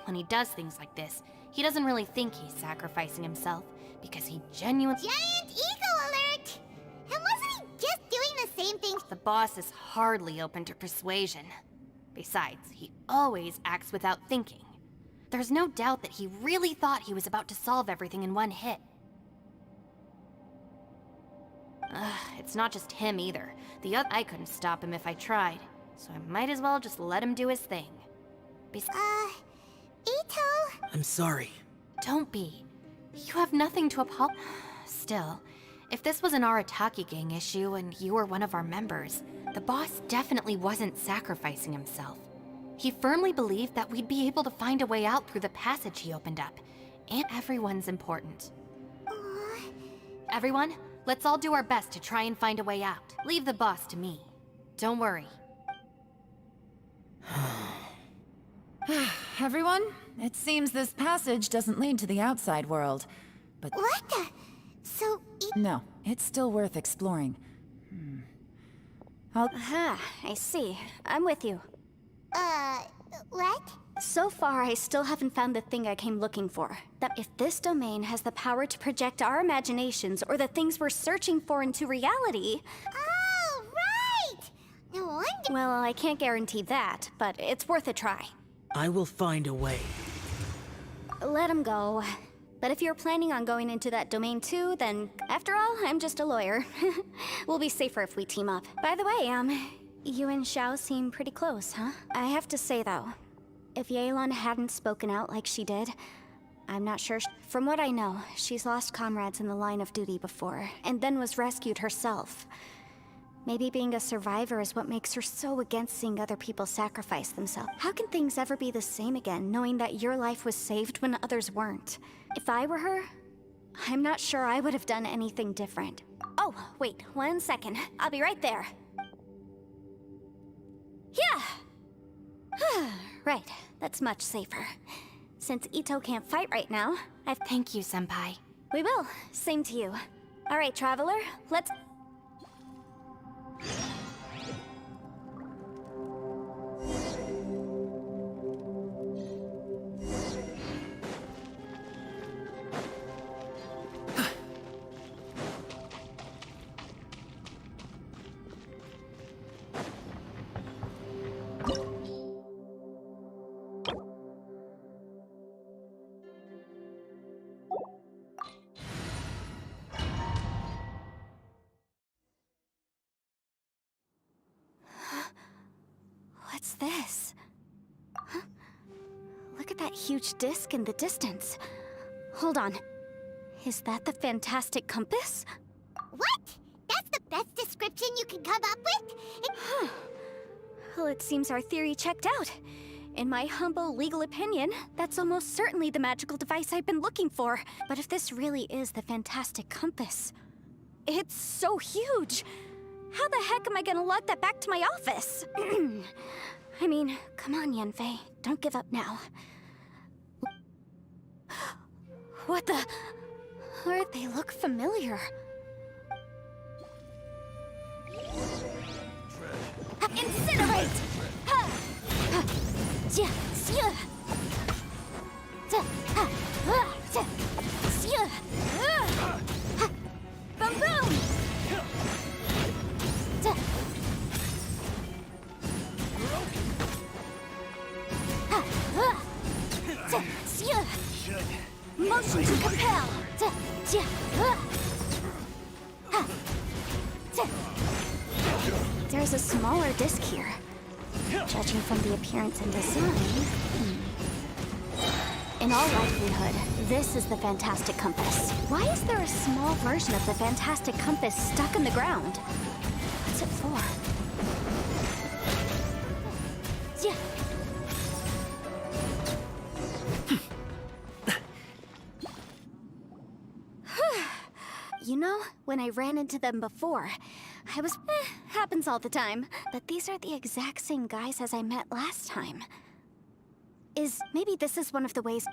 When he does things like this, he doesn't really think he's sacrificing himself, because he genuinely— Giant ego alert! And wasn't he just doing the same thing? The boss is hardly open to persuasion. Besides, he always acts without thinking. There's no doubt that he really thought he was about to solve everything in one hit. It's not just him either. I couldn't stop him if I tried, so I might as well just let him do his thing. Ito? I'm sorry. Don't be. You have nothing to apologize. Still, if this was an Arataki gang issue and you were one of our members, the boss definitely wasn't sacrificing himself. He firmly believed that we'd be able to find a way out through the passage he opened up. And everyone's important. Everyone, let's all do our best to try and find a way out. Leave the boss to me. Don't worry. Everyone, it seems this passage doesn't lead to the outside world. But What the? So, no, it's still worth exploring. Aha, I see. I'm with you. what? So far, I still haven't found the thing I came looking for. That if this domain has the power to project our imaginations or the things we're searching for into reality... Oh, right! No wonder. Well, I can't guarantee that, but it's worth a try. I will find a way. Let him go. But if you're planning on going into that domain too, then after all, I'm just a lawyer. We'll be safer if we team up. By the way, you and Xiao seem pretty close, huh? I have to say though, if Yelan hadn't spoken out like she did, I'm not sure. From what I know, she's lost comrades in the line of duty before, and then was rescued herself. Maybe being a survivor is what makes her so against seeing other people sacrifice themselves. How can things ever be the same again, knowing that your life was saved when others weren't? If I were her, I'm not sure I would have done anything different. Oh, wait, 1 second. I'll be right there. Yeah! Right, that's much safer. Since Ito can't fight right now, Thank you, Senpai. We will. Same to you. All right, Traveler, let's... What's this? Huh? Look at that huge disc in the distance. Hold on. Is that the fantastic compass? What? That's the best description you can come up with? Well, it seems our theory checked out. In my humble legal opinion, that's almost certainly the magical device I've been looking for. But if this really is the fantastic compass, it's so huge. How the heck am I gonna lug that back to my office? I mean, come on, Yanfei. Don't give up now. What the? They look familiar. Incinerate! Boom boom! Motion to compel! There's a smaller disc here. Judging from the appearance and design... In all likelihood, this is the Fantastic Compass. Why is there a small version of the Fantastic Compass stuck in the ground? What's it for? You know, when I ran into them before, I was... happens all the time. But these are the exact same guys as I met last time. Maybe this is one of the ways...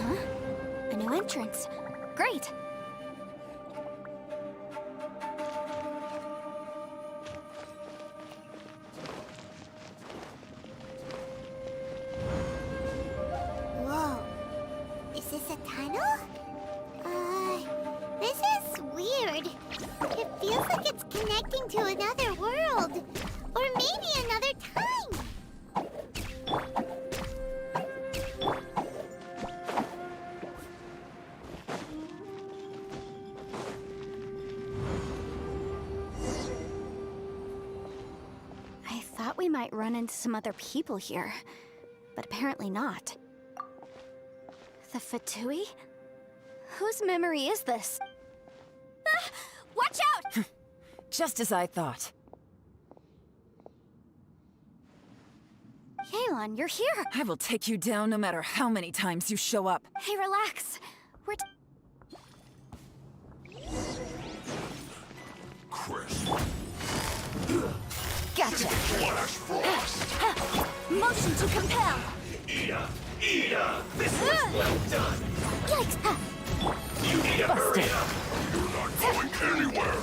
Huh? A new entrance. Great! Whoa. Is this a tunnel? This is weird. It feels like it's connecting to another world. Or maybe another time. I thought we might run into some other people here, but apparently not. The Fatui? Whose memory is this? Ah! Watch out! Just as I thought. Yelan, you're here! I will take you down no matter how many times you show up. Hey, relax. We're Chris. Gotcha! Flash Frost. Motion to compel! Ida! Ida! This was well done! Yikes! You need to hurry up! You're not going anywhere!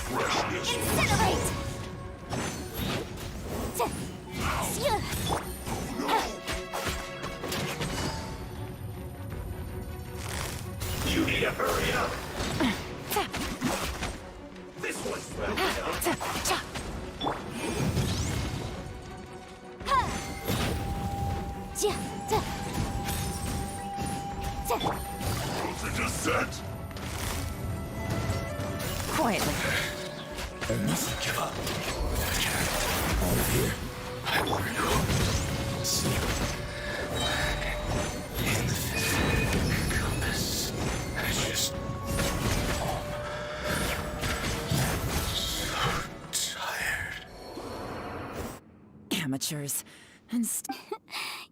Freshness! Incinerate! You need to hurry up! This one's well done! Closer to set! Quietly. I mustn't give up. Out of here. I want to go. Sleep. In the compass. I just... so tired. Amateurs. And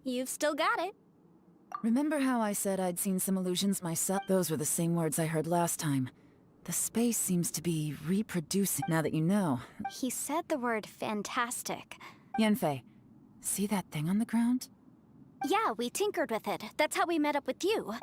You've still got it. Remember how I said I'd seen some illusions myself? Those were the same words I heard last time. The space seems to be reproducing now that you know. He said the word fantastic. Yanfei, see that thing on the ground? Yeah, we tinkered with it. That's how we met up with you.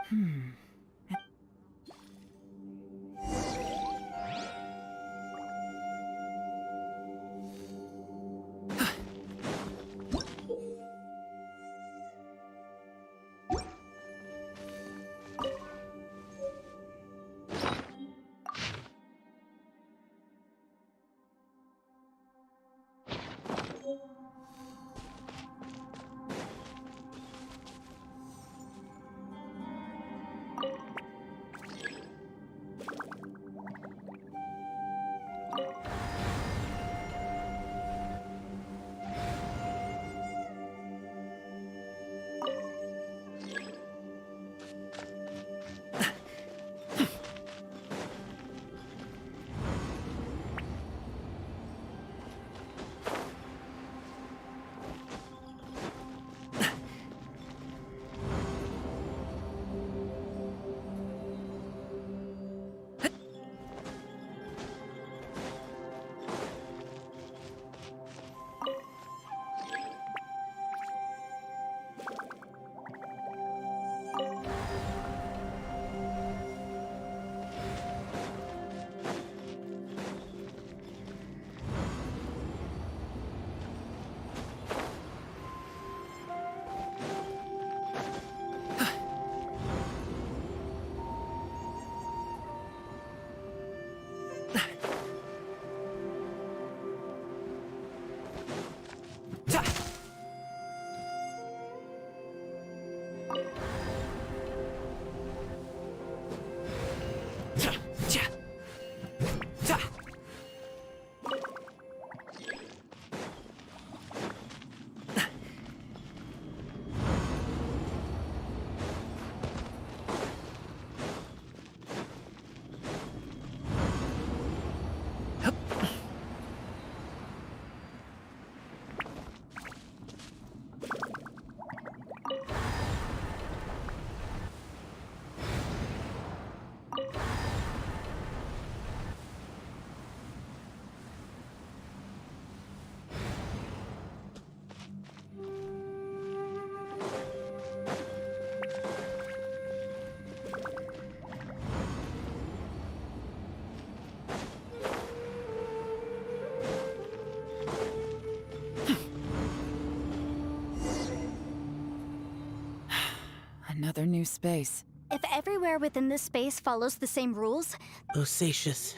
Another new space. If everywhere within this space follows the same rules... Bosacious.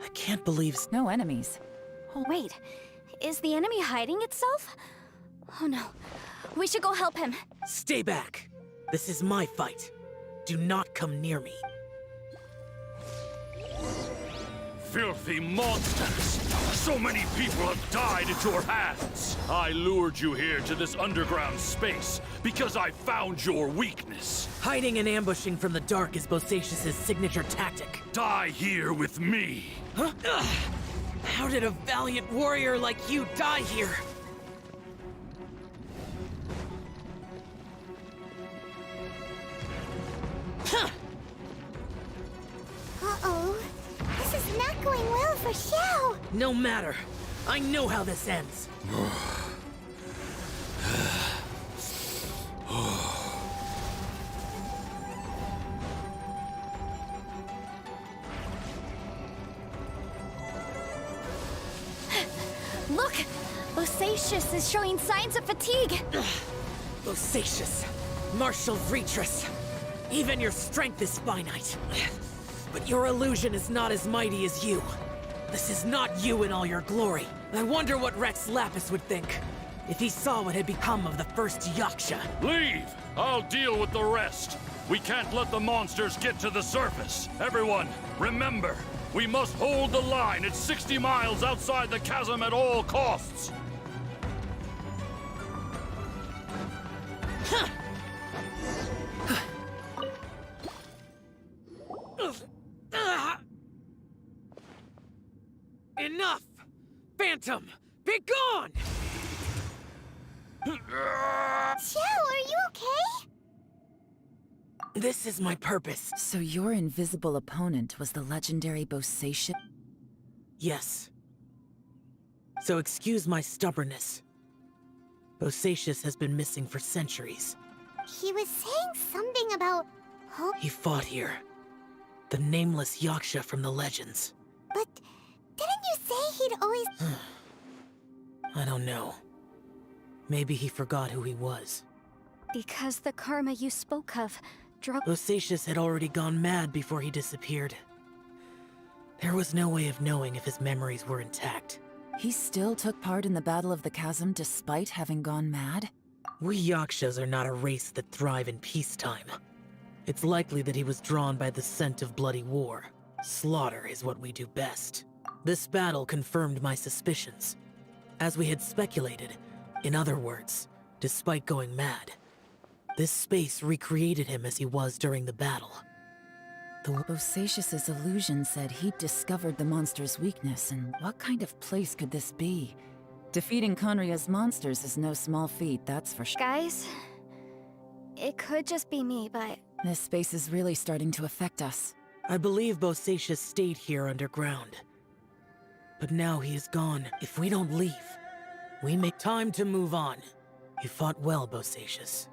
I can't believe... No enemies. Oh, wait. Is the enemy hiding itself? Oh no. We should go help him. Stay back. This is my fight. Do not come near me. Filthy monsters! So many people have died at your hands! I lured you here to this underground space because I found your weakness. Hiding and ambushing from the dark is Bosacious's signature tactic. Die here with me! Huh? Ugh. How did a valiant warrior like you die here? Huh! Uh-oh. This is not going well for Xiao. No matter. I know how this ends. Look! Bosacious is showing signs of fatigue. Bosacious. Martial Retris. Even your strength is finite. But your illusion is not as mighty as you. This is not you in all your glory. I wonder what Rex Lapis would think if he saw what had become of the first Yaksha. Leave! I'll deal with the rest. We can't let the monsters get to the surface. Everyone, remember, we must hold the line at 60 miles outside the chasm at all costs. Huh. Enough! Phantom, be gone! Xiao, are you okay? This is my purpose. So your invisible opponent was the legendary Bosacius? Yes. So excuse my stubbornness. Bosacius has been missing for centuries. He was saying something about hope. He fought here. The nameless Yaksha from the legends. But didn't you say he'd always... I don't know. Maybe he forgot who he was. Because the karma you spoke of drove... Bosacius had already gone mad before he disappeared. There was no way of knowing if his memories were intact. He still took part in the Battle of the Chasm despite having gone mad? We Yakshas are not a race that thrive in peacetime. It's likely that he was drawn by the scent of bloody war. Slaughter is what we do best. This battle confirmed my suspicions. As we had speculated, in other words, despite going mad, this space recreated him as he was during the battle. The Bosacius's illusion said he'd discovered the monster's weakness, and what kind of place could this be? Defeating Conria's monsters is no small feat, that's for sure. Guys, it could just be me, but... This space is really starting to affect us. I believe Bosacius stayed here underground. But now he is gone. If we don't leave, we make time to move on. You fought well, Bosacius.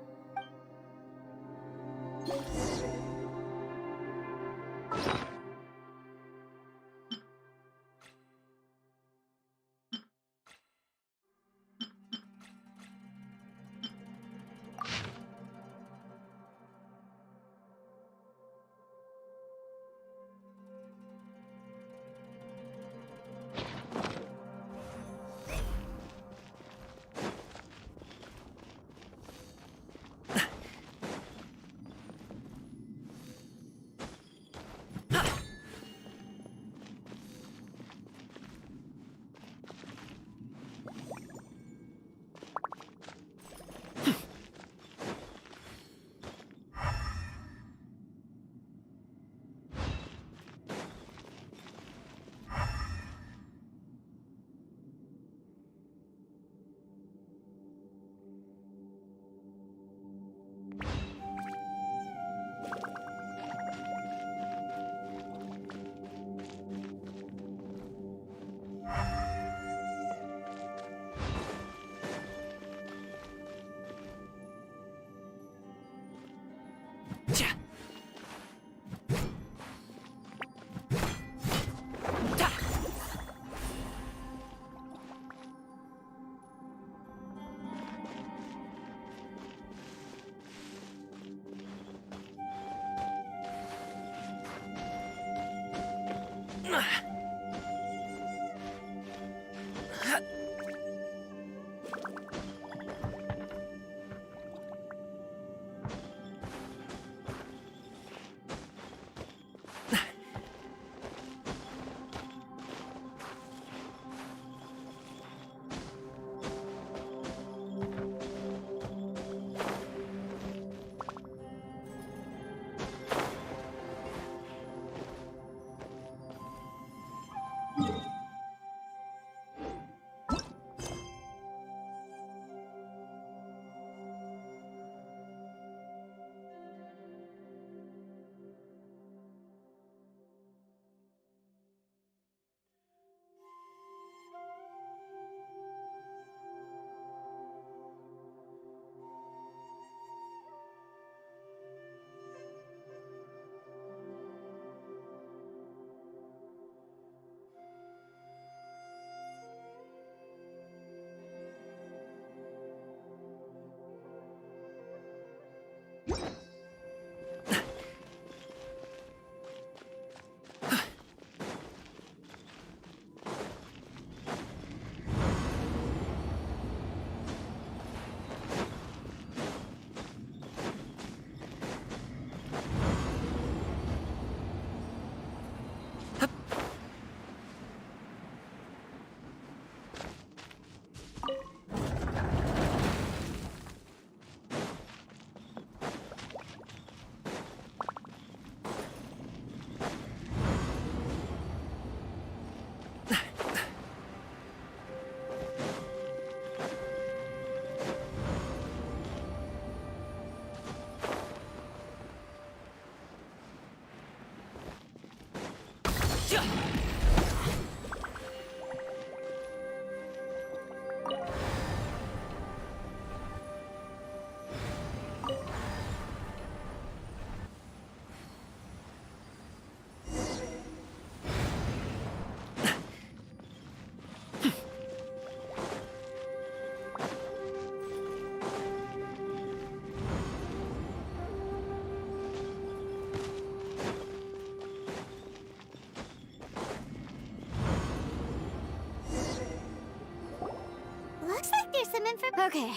information? Okay,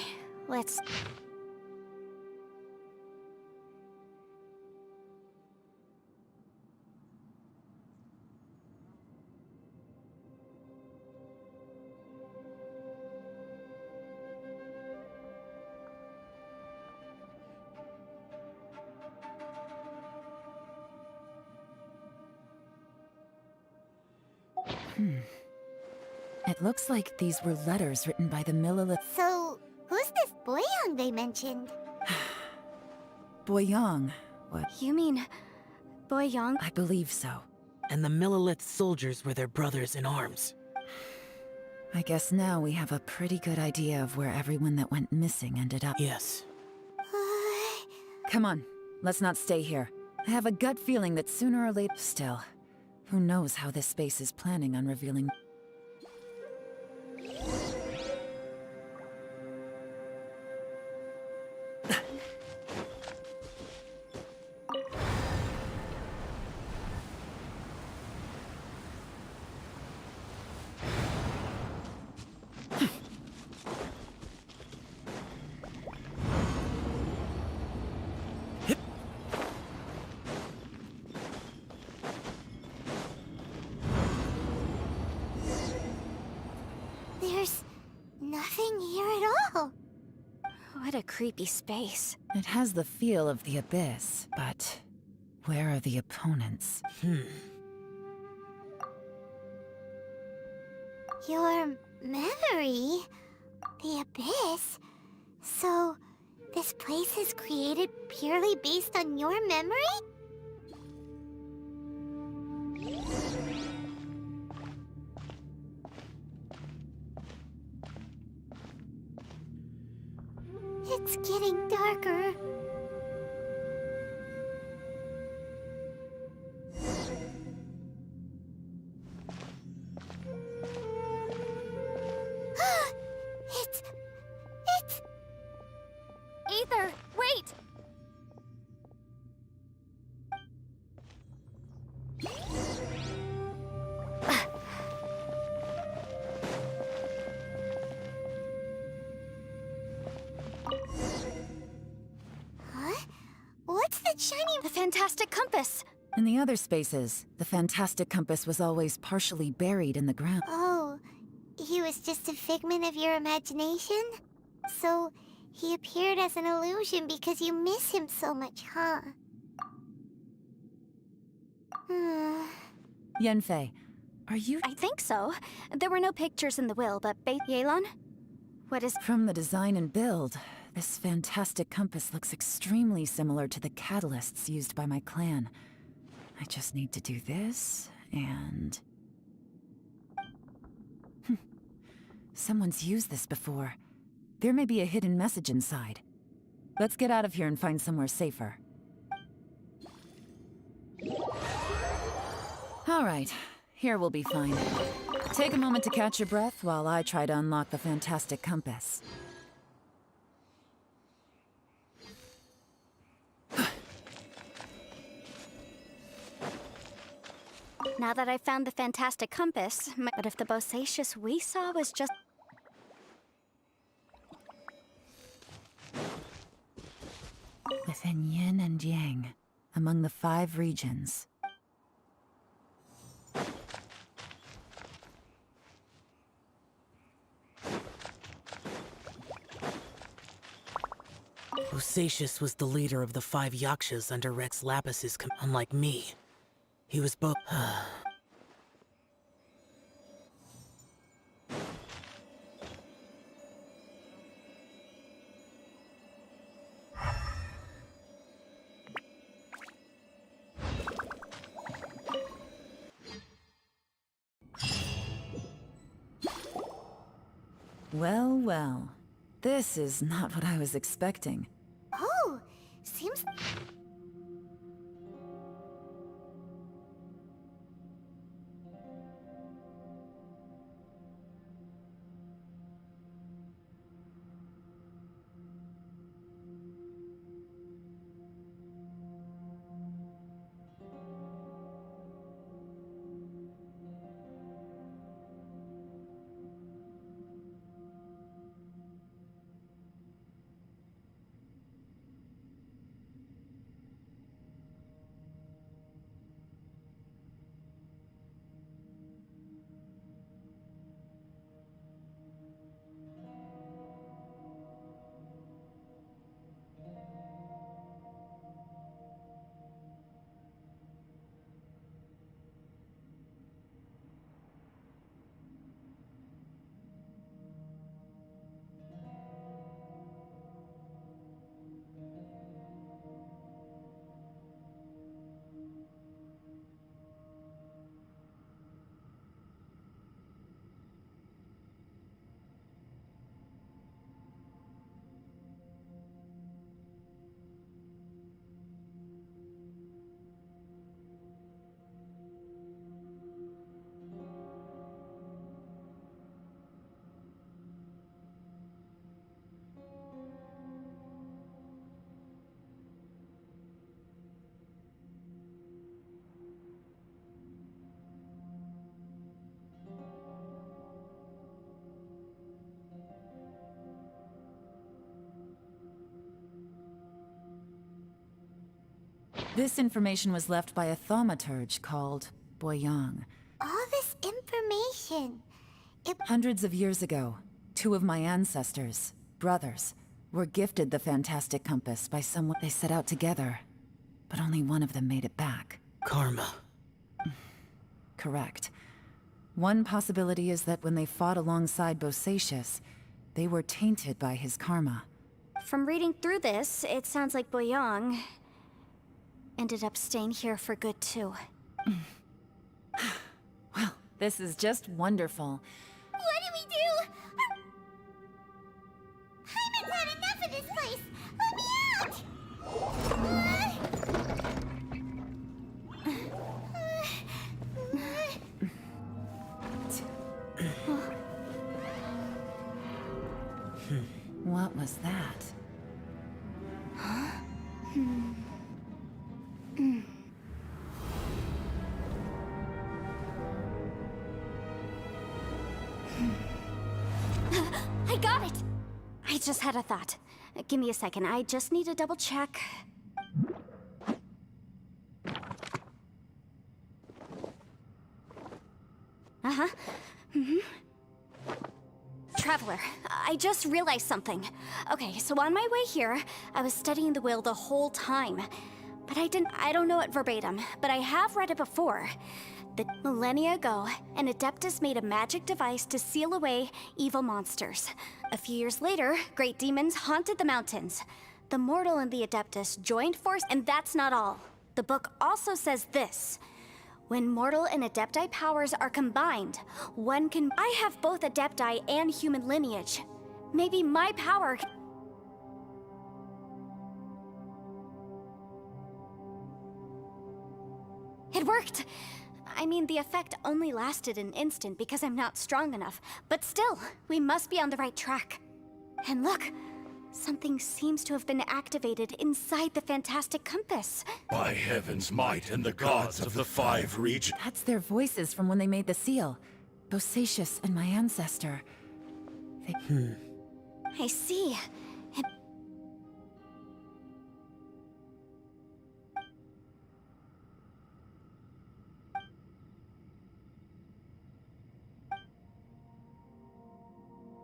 let's... It looks like these were letters written by the Millilith... So, who's this Boyang they mentioned? Boyang. What? You mean... Boyang? I believe so. And the Millilith soldiers were their brothers in arms. I guess now we have a pretty good idea of where everyone that went missing ended up. Yes. Come on, let's not stay here. I have a gut feeling that sooner or later... Still, who knows how this space is planning on revealing... There's nothing here at all. What a creepy space. It has the feel of the Abyss, but... where are the opponents? Your memory? The Abyss? So, this place is created purely based on your memory? It's getting darker. It's... Aether, wait! Huh? What's that shiny... The fantastic compass! In the other spaces, the fantastic compass was always partially buried in the ground. Oh, he was just a figment of your imagination? So, he appeared as an illusion because you miss him so much, huh? Yenfei, are you... I think so. There were no pictures in the will, but Yelan? What is... From the design and build, this fantastic compass looks extremely similar to the catalysts used by my clan. I just need to do this, and... Someone's used this before. There may be a hidden message inside. Let's get out of here and find somewhere safer. All right, here we'll be fine. Take a moment to catch your breath while I try to unlock the fantastic compass. Now that I've found the fantastic compass, but if the Bosacious we saw was just... Within yin and yang, among the 5 regions. Bosacious was the leader of the 5 Yakshas under Rex Lapis's unlike me. He was both... Well, well. This is not what I was expecting. Oh, seems... This information was left by a thaumaturge called Boyang. All this information. Hundreds of years ago, two of my ancestors, brothers, were gifted the fantastic compass by someone they set out together. But only one of them made it back. Karma. Correct. One possibility is that when they fought alongside Bosacius, they were tainted by his karma. From reading through this, it sounds like Boyang ended up staying here for good too. Well, this is just wonderful. What do we do? Hyman's had enough of this place! Let me out! What was that? I got it! I just had a thought. Give me a second, I just need to double check. Uh-huh. Traveler, I just realized something. Okay, so on my way here, I was studying the will the whole time. But I don't know it verbatim, but I have read it before. That millennia ago, an Adeptus made a magic device to seal away evil monsters. A few years later, great demons haunted the mountains. The mortal and the Adeptus joined forces, and that's not all. The book also says this. When mortal and Adepti powers are combined, I have both Adepti and human lineage. Maybe my power... It worked! I mean, the effect only lasted an instant because I'm not strong enough. But still, we must be on the right track. And look, something seems to have been activated inside the fantastic compass. By heaven's might and the gods of the 5 regions. That's their voices from when they made the seal. Bosacius and my ancestor. I see.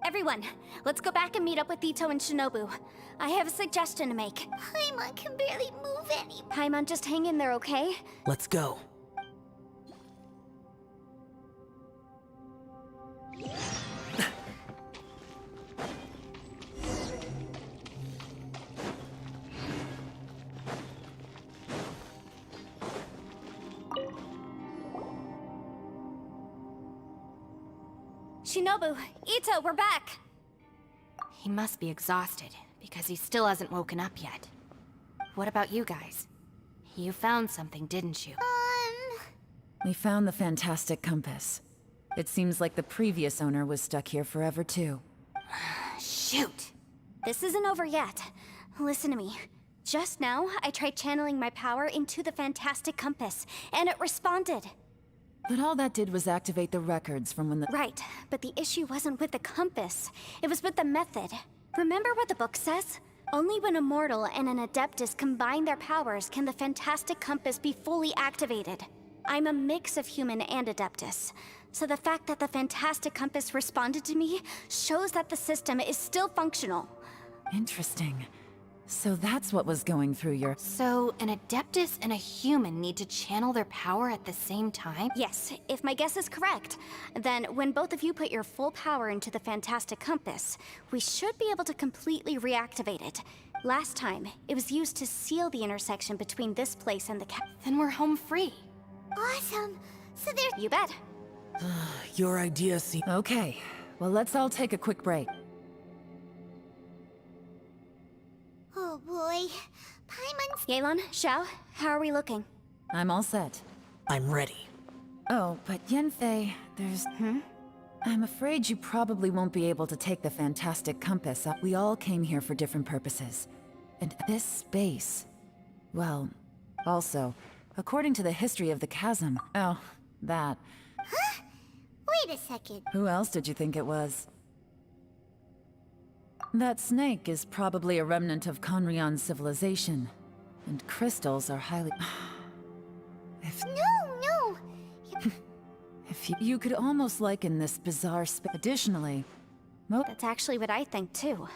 Everyone, let's go back and meet up with Ito and Shinobu. I have a suggestion to make. Paimon can barely move any. Paimon, just hang in there, okay? Let's go. Shinobu, Ito, we're back! He must be exhausted, because he still hasn't woken up yet. What about you guys? You found something, didn't you? We found the fantastic compass. It seems like the previous owner was stuck here forever too. Shoot! This isn't over yet. Listen to me. Just now, I tried channeling my power into the fantastic compass, and it responded. But all that did was activate the records from when the— Right, but the issue wasn't with the compass. It was with the method. Remember what the book says? Only when a mortal and an Adeptus combine their powers can the fantastic compass be fully activated. I'm a mix of human and Adeptus. So the fact that the fantastic compass responded to me shows that the system is still functional. Interesting. So that's what was going through your— So, an Adeptus and a human need to channel their power at the same time? Yes, if my guess is correct. Then, when both of you put your full power into the fantastic compass, we should be able to completely reactivate it. Last time, it was used to seal the intersection between this place and the Then we're home free. Awesome. So there's... You bet. Your idea seems... Okay, well let's all take a quick break. Oh boy. Paimon's... Yelan, Xiao, how are we looking? I'm all set. I'm ready. Oh, but Yanfei, there's... I'm afraid you probably won't be able to take the fantastic compass. We all came here for different purposes. And this space... Well, also, according to the history of the chasm... Oh, that... Huh? Wait a second. Who else did you think it was? That snake is probably a remnant of Conrion's civilization. And crystals are highly... No. If you could almost liken this bizarre Additionally, That's actually what I think, too.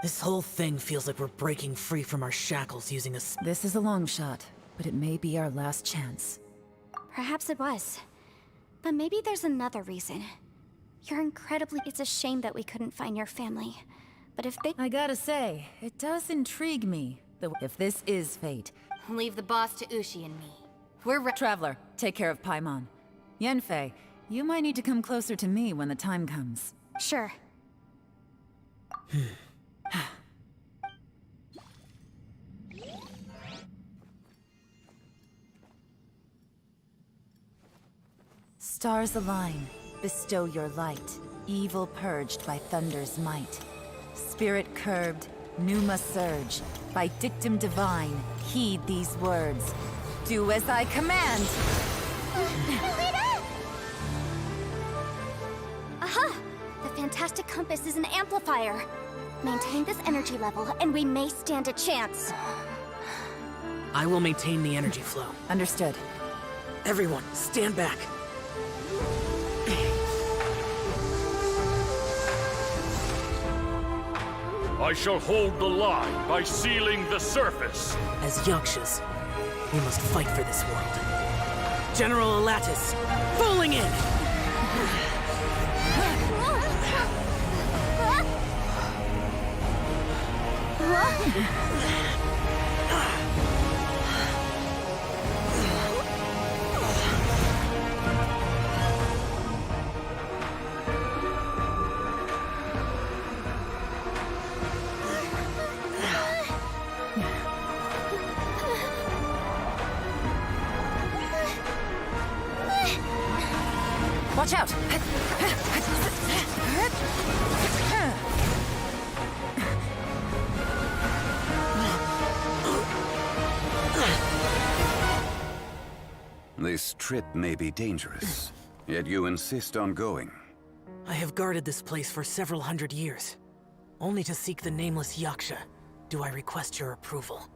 This whole thing feels like we're breaking free from our shackles using a... This is a long shot, but it may be our last chance. Perhaps it was. But maybe there's another reason. You're incredibly... It's a shame that we couldn't find your family. But if they... I gotta say, it does intrigue me. If this is fate... Leave the boss to Ushi and me. We're Traveler, take care of Paimon. Yanfei, you might need to come closer to me when the time comes. Sure. Stars align, bestow your light. Evil purged by thunder's might. Spirit curbed, pneuma surge. By dictum divine, heed these words. Do as I command! Aha! The fantastic compass is an amplifier. Maintain this energy level, and we may stand a chance. I will maintain the energy flow. Understood. Everyone, stand back. I shall hold the line by sealing the surface. As Yakshas, we must fight for this world. General Elatus, falling in! Watch out! This trip may be dangerous, yet you insist on going. I have guarded this place for several hundred years. Only to seek the nameless Yaksha, do I request your approval.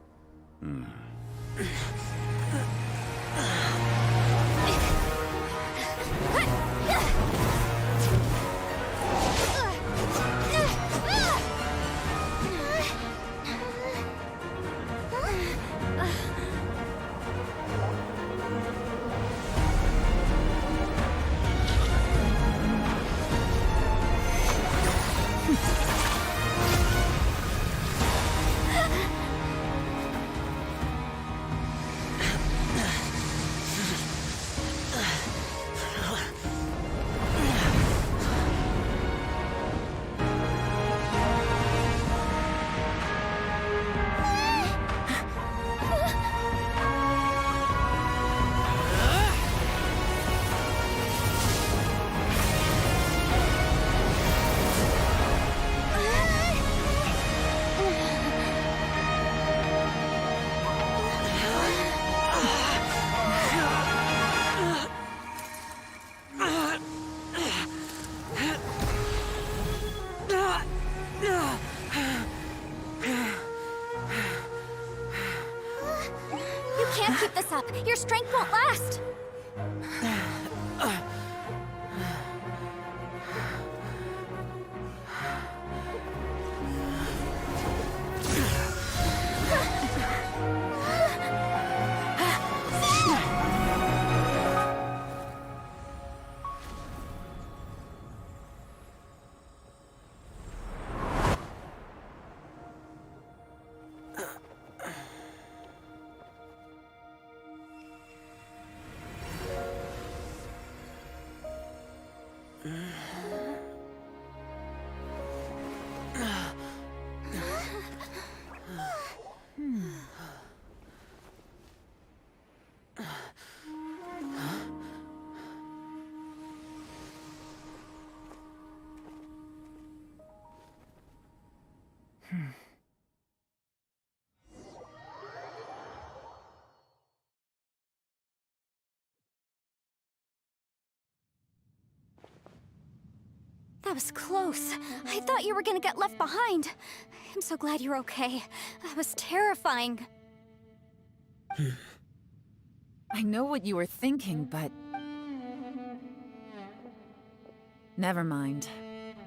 Can't keep this up. Your strength won't last. That was close. I thought you were gonna get left behind. I'm so glad you're okay. That was terrifying. I know what you were thinking, but... Never mind.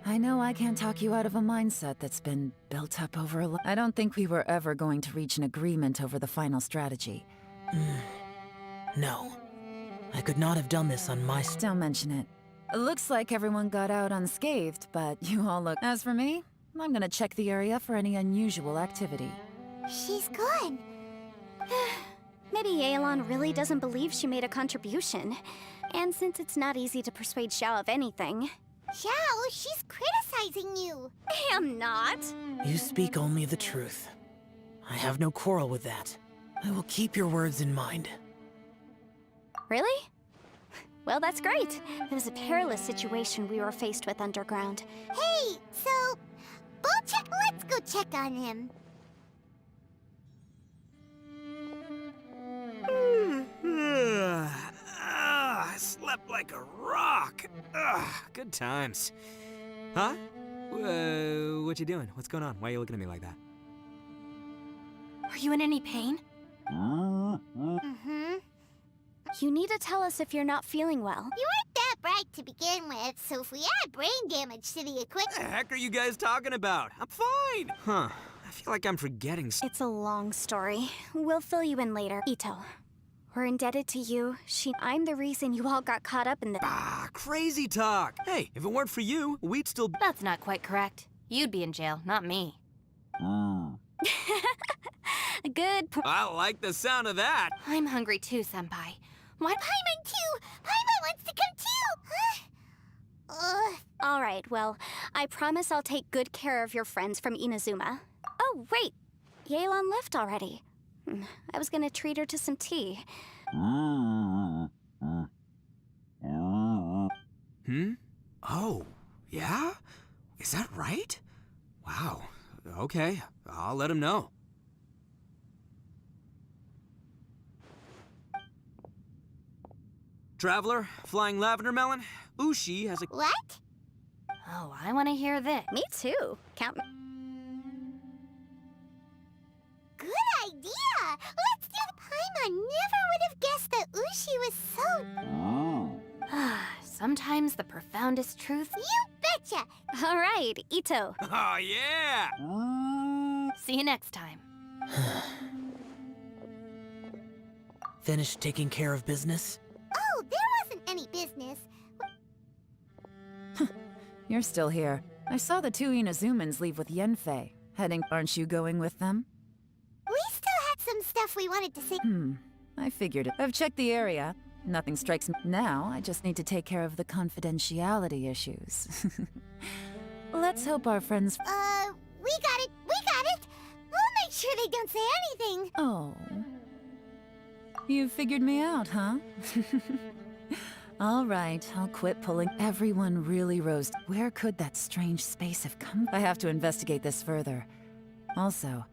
I know I can't talk you out of a mindset that's been built up over I don't think we were ever going to reach an agreement over the final strategy. No. I could not have done this on my... Don't mention it. It looks like everyone got out unscathed, but you all look... As for me, I'm gonna check the area for any unusual activity. She's gone. Maybe Yelan really doesn't believe she made a contribution. And since it's not easy to persuade Xiao of anything... Xiao, she's criticizing you. I am not. You speak only the truth. I have no quarrel with that. I will keep your words in mind. Really? Well, that's great. It was a perilous situation we were faced with underground. Hey, so... let's go check on him. I slept like a rock. Good times. Huh? What you doing? What's going on? Why are you looking at me like that? Are you in any pain? Mm-hmm. You need to tell us if you're not feeling well. You weren't that bright to begin with, so if we add brain damage to the What equipment... the heck are you guys talking about? I'm fine. Huh. I feel like I'm forgetting It's a long story. We'll fill you in later. Ito, we're indebted to you. I'm the reason you all got caught up in the... crazy talk. Hey, if it weren't for you, we'd still... That's not quite correct. You'd be in jail, not me. Good I like the sound of that. I'm hungry too, Senpai. Why? Paimon too! Paimon wants to come too! All right, well, I promise I'll take good care of your friends from Inazuma. Oh, wait. Yelan left already. I was gonna treat her to some tea. Oh, yeah? Is that right? Wow. Okay, I'll let him know. Traveler, flying lavender melon, Ushi has a... What? Oh, I want to hear this. Me too. Count me. Good idea! Let's do the Paimon. Never would have guessed that Ushi was so... Sometimes the profoundest truth... You betcha! All right, Ito. Oh, yeah! See you next time. Finished taking care of business? Oh, there wasn't any business. You're still here. I saw the two Inazumans leave with Yenfei. Aren't you going with them? We still had some stuff we wanted to say. I figured it. I've checked the area. Nothing strikes me. Now, I just need to take care of the confidentiality issues. Let's hope our friends... We got it! We got it! We'll make sure they don't say anything! Oh. You figured me out, huh? All right, I'll quit pulling. Everyone really rose. Where could that strange space have come? I have to investigate this further. Also,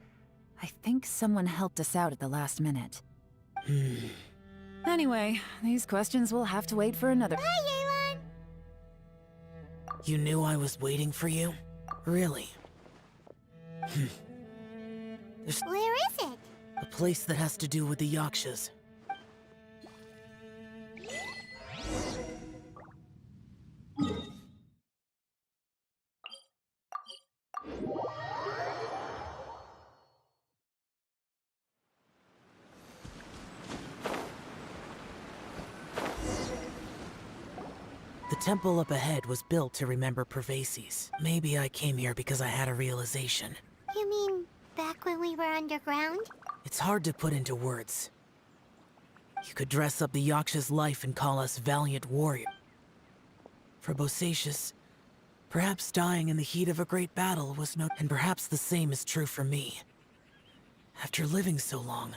I think someone helped us out at the last minute. Anyway, these questions will have to wait for another... Bye, Yelan! You knew I was waiting for you? Really? There's Where is it? a place that has to do with the Yakshas. The temple up ahead was built to remember Pervases. Maybe I came here because I had a realization. You mean back when we were underground? It's hard to put into words. You could dress up the Yaksha's life and call us valiant warrior. For Bosacius, perhaps dying in the heat of a great battle was no... And perhaps the same is true for me. After living so long,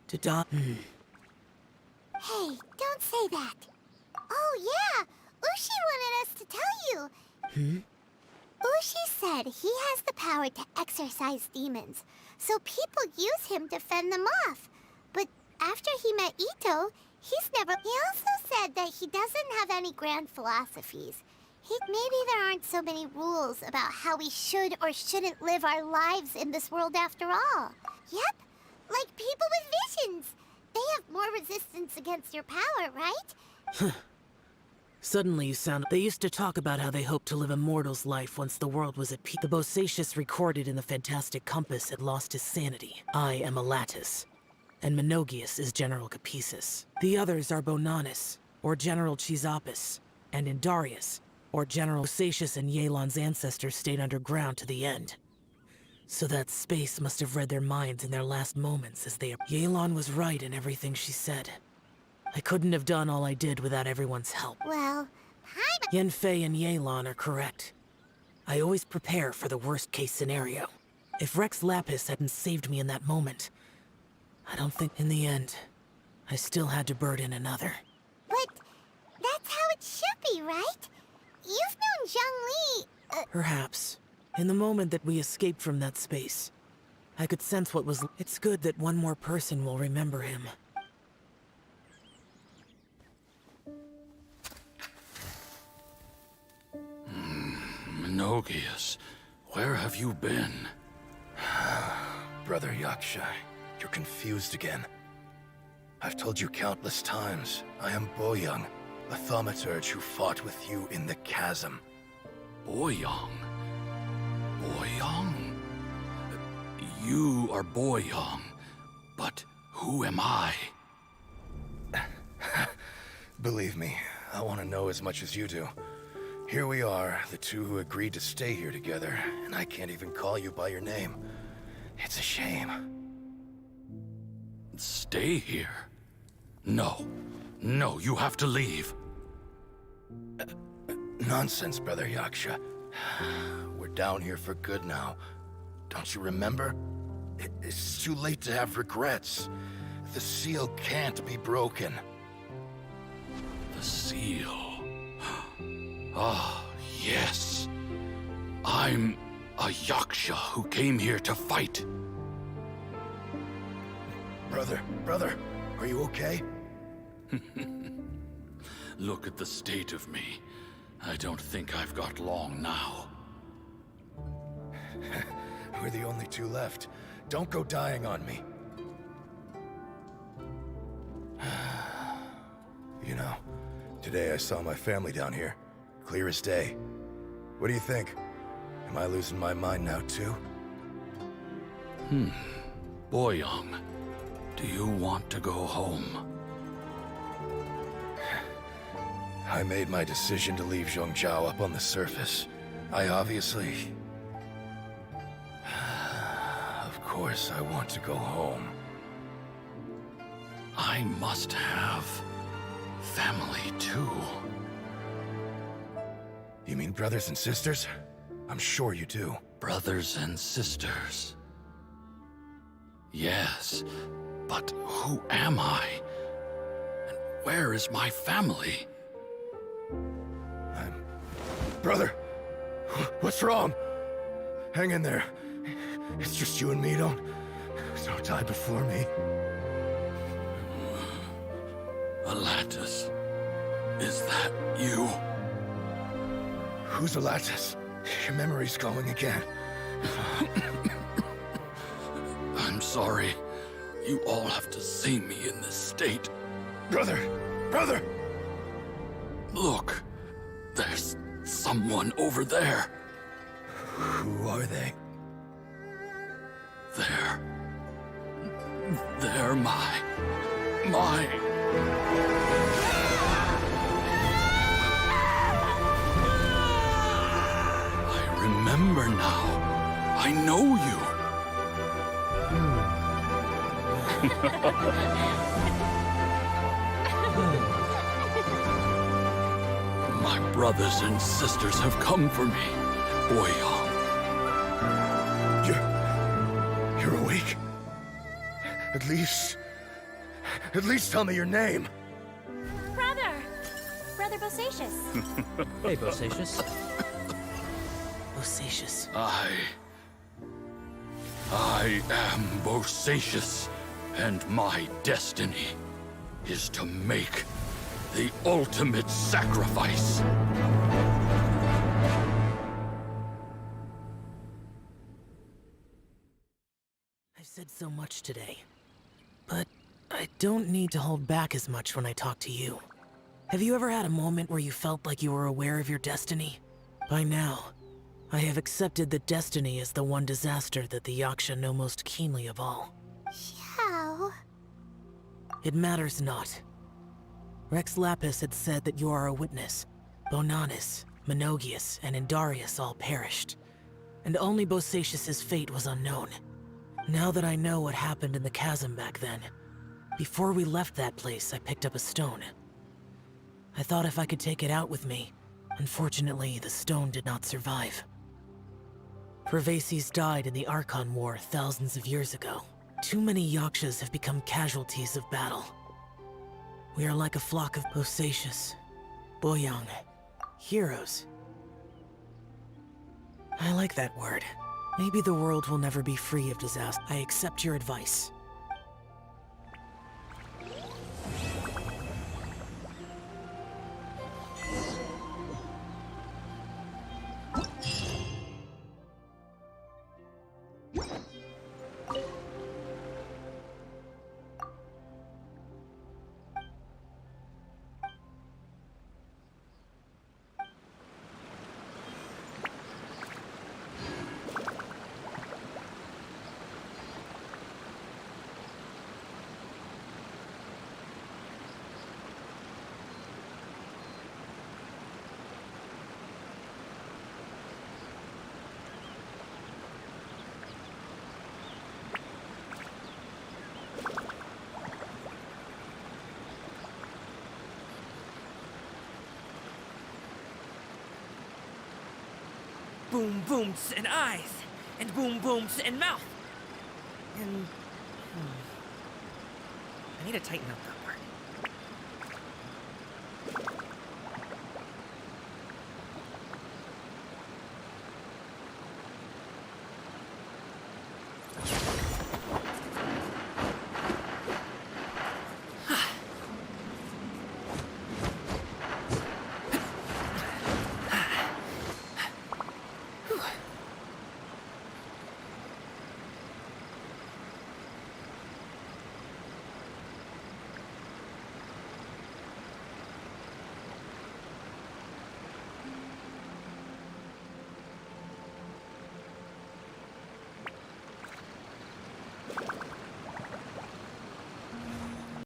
to die... Hey, don't say that. Oh yeah, Ushi wanted us to tell you. Ushi said he has the power to exorcise demons, so people use him to fend them off. But after he met Ito, he's never... He also said that he doesn't have any grand philosophies. Maybe there aren't so many rules about how we should or shouldn't live our lives in this world after all. Yep, Like people with visions. They have more resistance against your power, right? Suddenly you sound... They used to talk about how they hoped to live a mortal's life once the world was at peace. The Bosacius recorded in the Fantastic Compass had lost his sanity. I am Elatus, and Menogius is General Capesus. The others are Bonanis, or General Chisopus, and Indarius, or General Bosacius and Yelan's ancestors stayed underground to the end. So that space must have read their minds in their last moments as they... Yelan was right in everything she said. I couldn't have done all I did without everyone's help. Well, Yenfei and Yelan are correct. I always prepare for the worst-case scenario. If Rex Lapis hadn't saved me in that moment, I don't think in the end, I still had to burden another. but that's how it should be, right? You've known Zhang Li... Perhaps. In the moment that we escaped from that space, I could sense what was... It's good that one more person will remember him. Menogius, where have you been? Brother Yaksha, you're confused again. I've told you countless times, I am Boyoung, a thaumaturge who fought with you in the chasm. Boyoung? Boyoung? You are Boyoung, but who am I? Believe me, I want to know as much as you do. Here we are, the two who agreed to stay here together, and I can't even call you by your name. It's a shame. Stay here? No. No, you have to leave. Nonsense, Brother Yaksha. We're down here for good now. Don't you remember? It's too late to have regrets. The seal can't be broken. The seal. Ah, yes. I'm a Yaksha who came here to fight. Brother, are you okay? Look at the state of me. I don't think I've got long now. We're the only two left. Don't go dying on me. You know, today I saw my family down here. Clear as day. What do you think? Am I losing my mind now, too? Boyoung, do you want to go home? I made my decision to leave Zhongzhou up on the surface. I obviously... Of course I want to go home. I must have family, too. You mean brothers and sisters? I'm sure you do. Brothers and sisters. Yes, but who am I? And where is my family? Brother! What's wrong? Hang in there. It's just you and me, don't die before me. Elatus, is that you? Who's Elatus? Your memory's going again. I'm sorry. You all have to see me in this state. Brother! Look, there's someone over there. Who are they? They're my... I remember now. I know you. My brothers and sisters have come for me, Boyoung. You're awake? At least tell me your name. Brother Bosacius. Hey, Bosacius. Bosacius. I am Bosacius, and my destiny is to make the ultimate sacrifice. I've said so much today. But I don't need to hold back as much when I talk to you. Have you ever had a moment where you felt like you were aware of your destiny? By now, I have accepted that destiny is the one disaster that the Yaksha know most keenly of all. Xiao. It matters not. Rex Lapis had said that you are a witness. Bonanis, Menogius, and Indarius all perished, and only Bosacius's fate was unknown. Now that I know what happened in the chasm back then, before we left that place, I picked up a stone. I thought if I could take it out with me. Unfortunately, the stone did not survive. Pervases died in the Archon War thousands of years ago. Too many Yakshas have become casualties of battle. We are like a flock of Bosacius, Boyang, heroes. I like that word. Maybe the world will never be free of disaster. I accept your advice. Boom booms and eyes, and boom booms and mouth. And I need to tighten up though.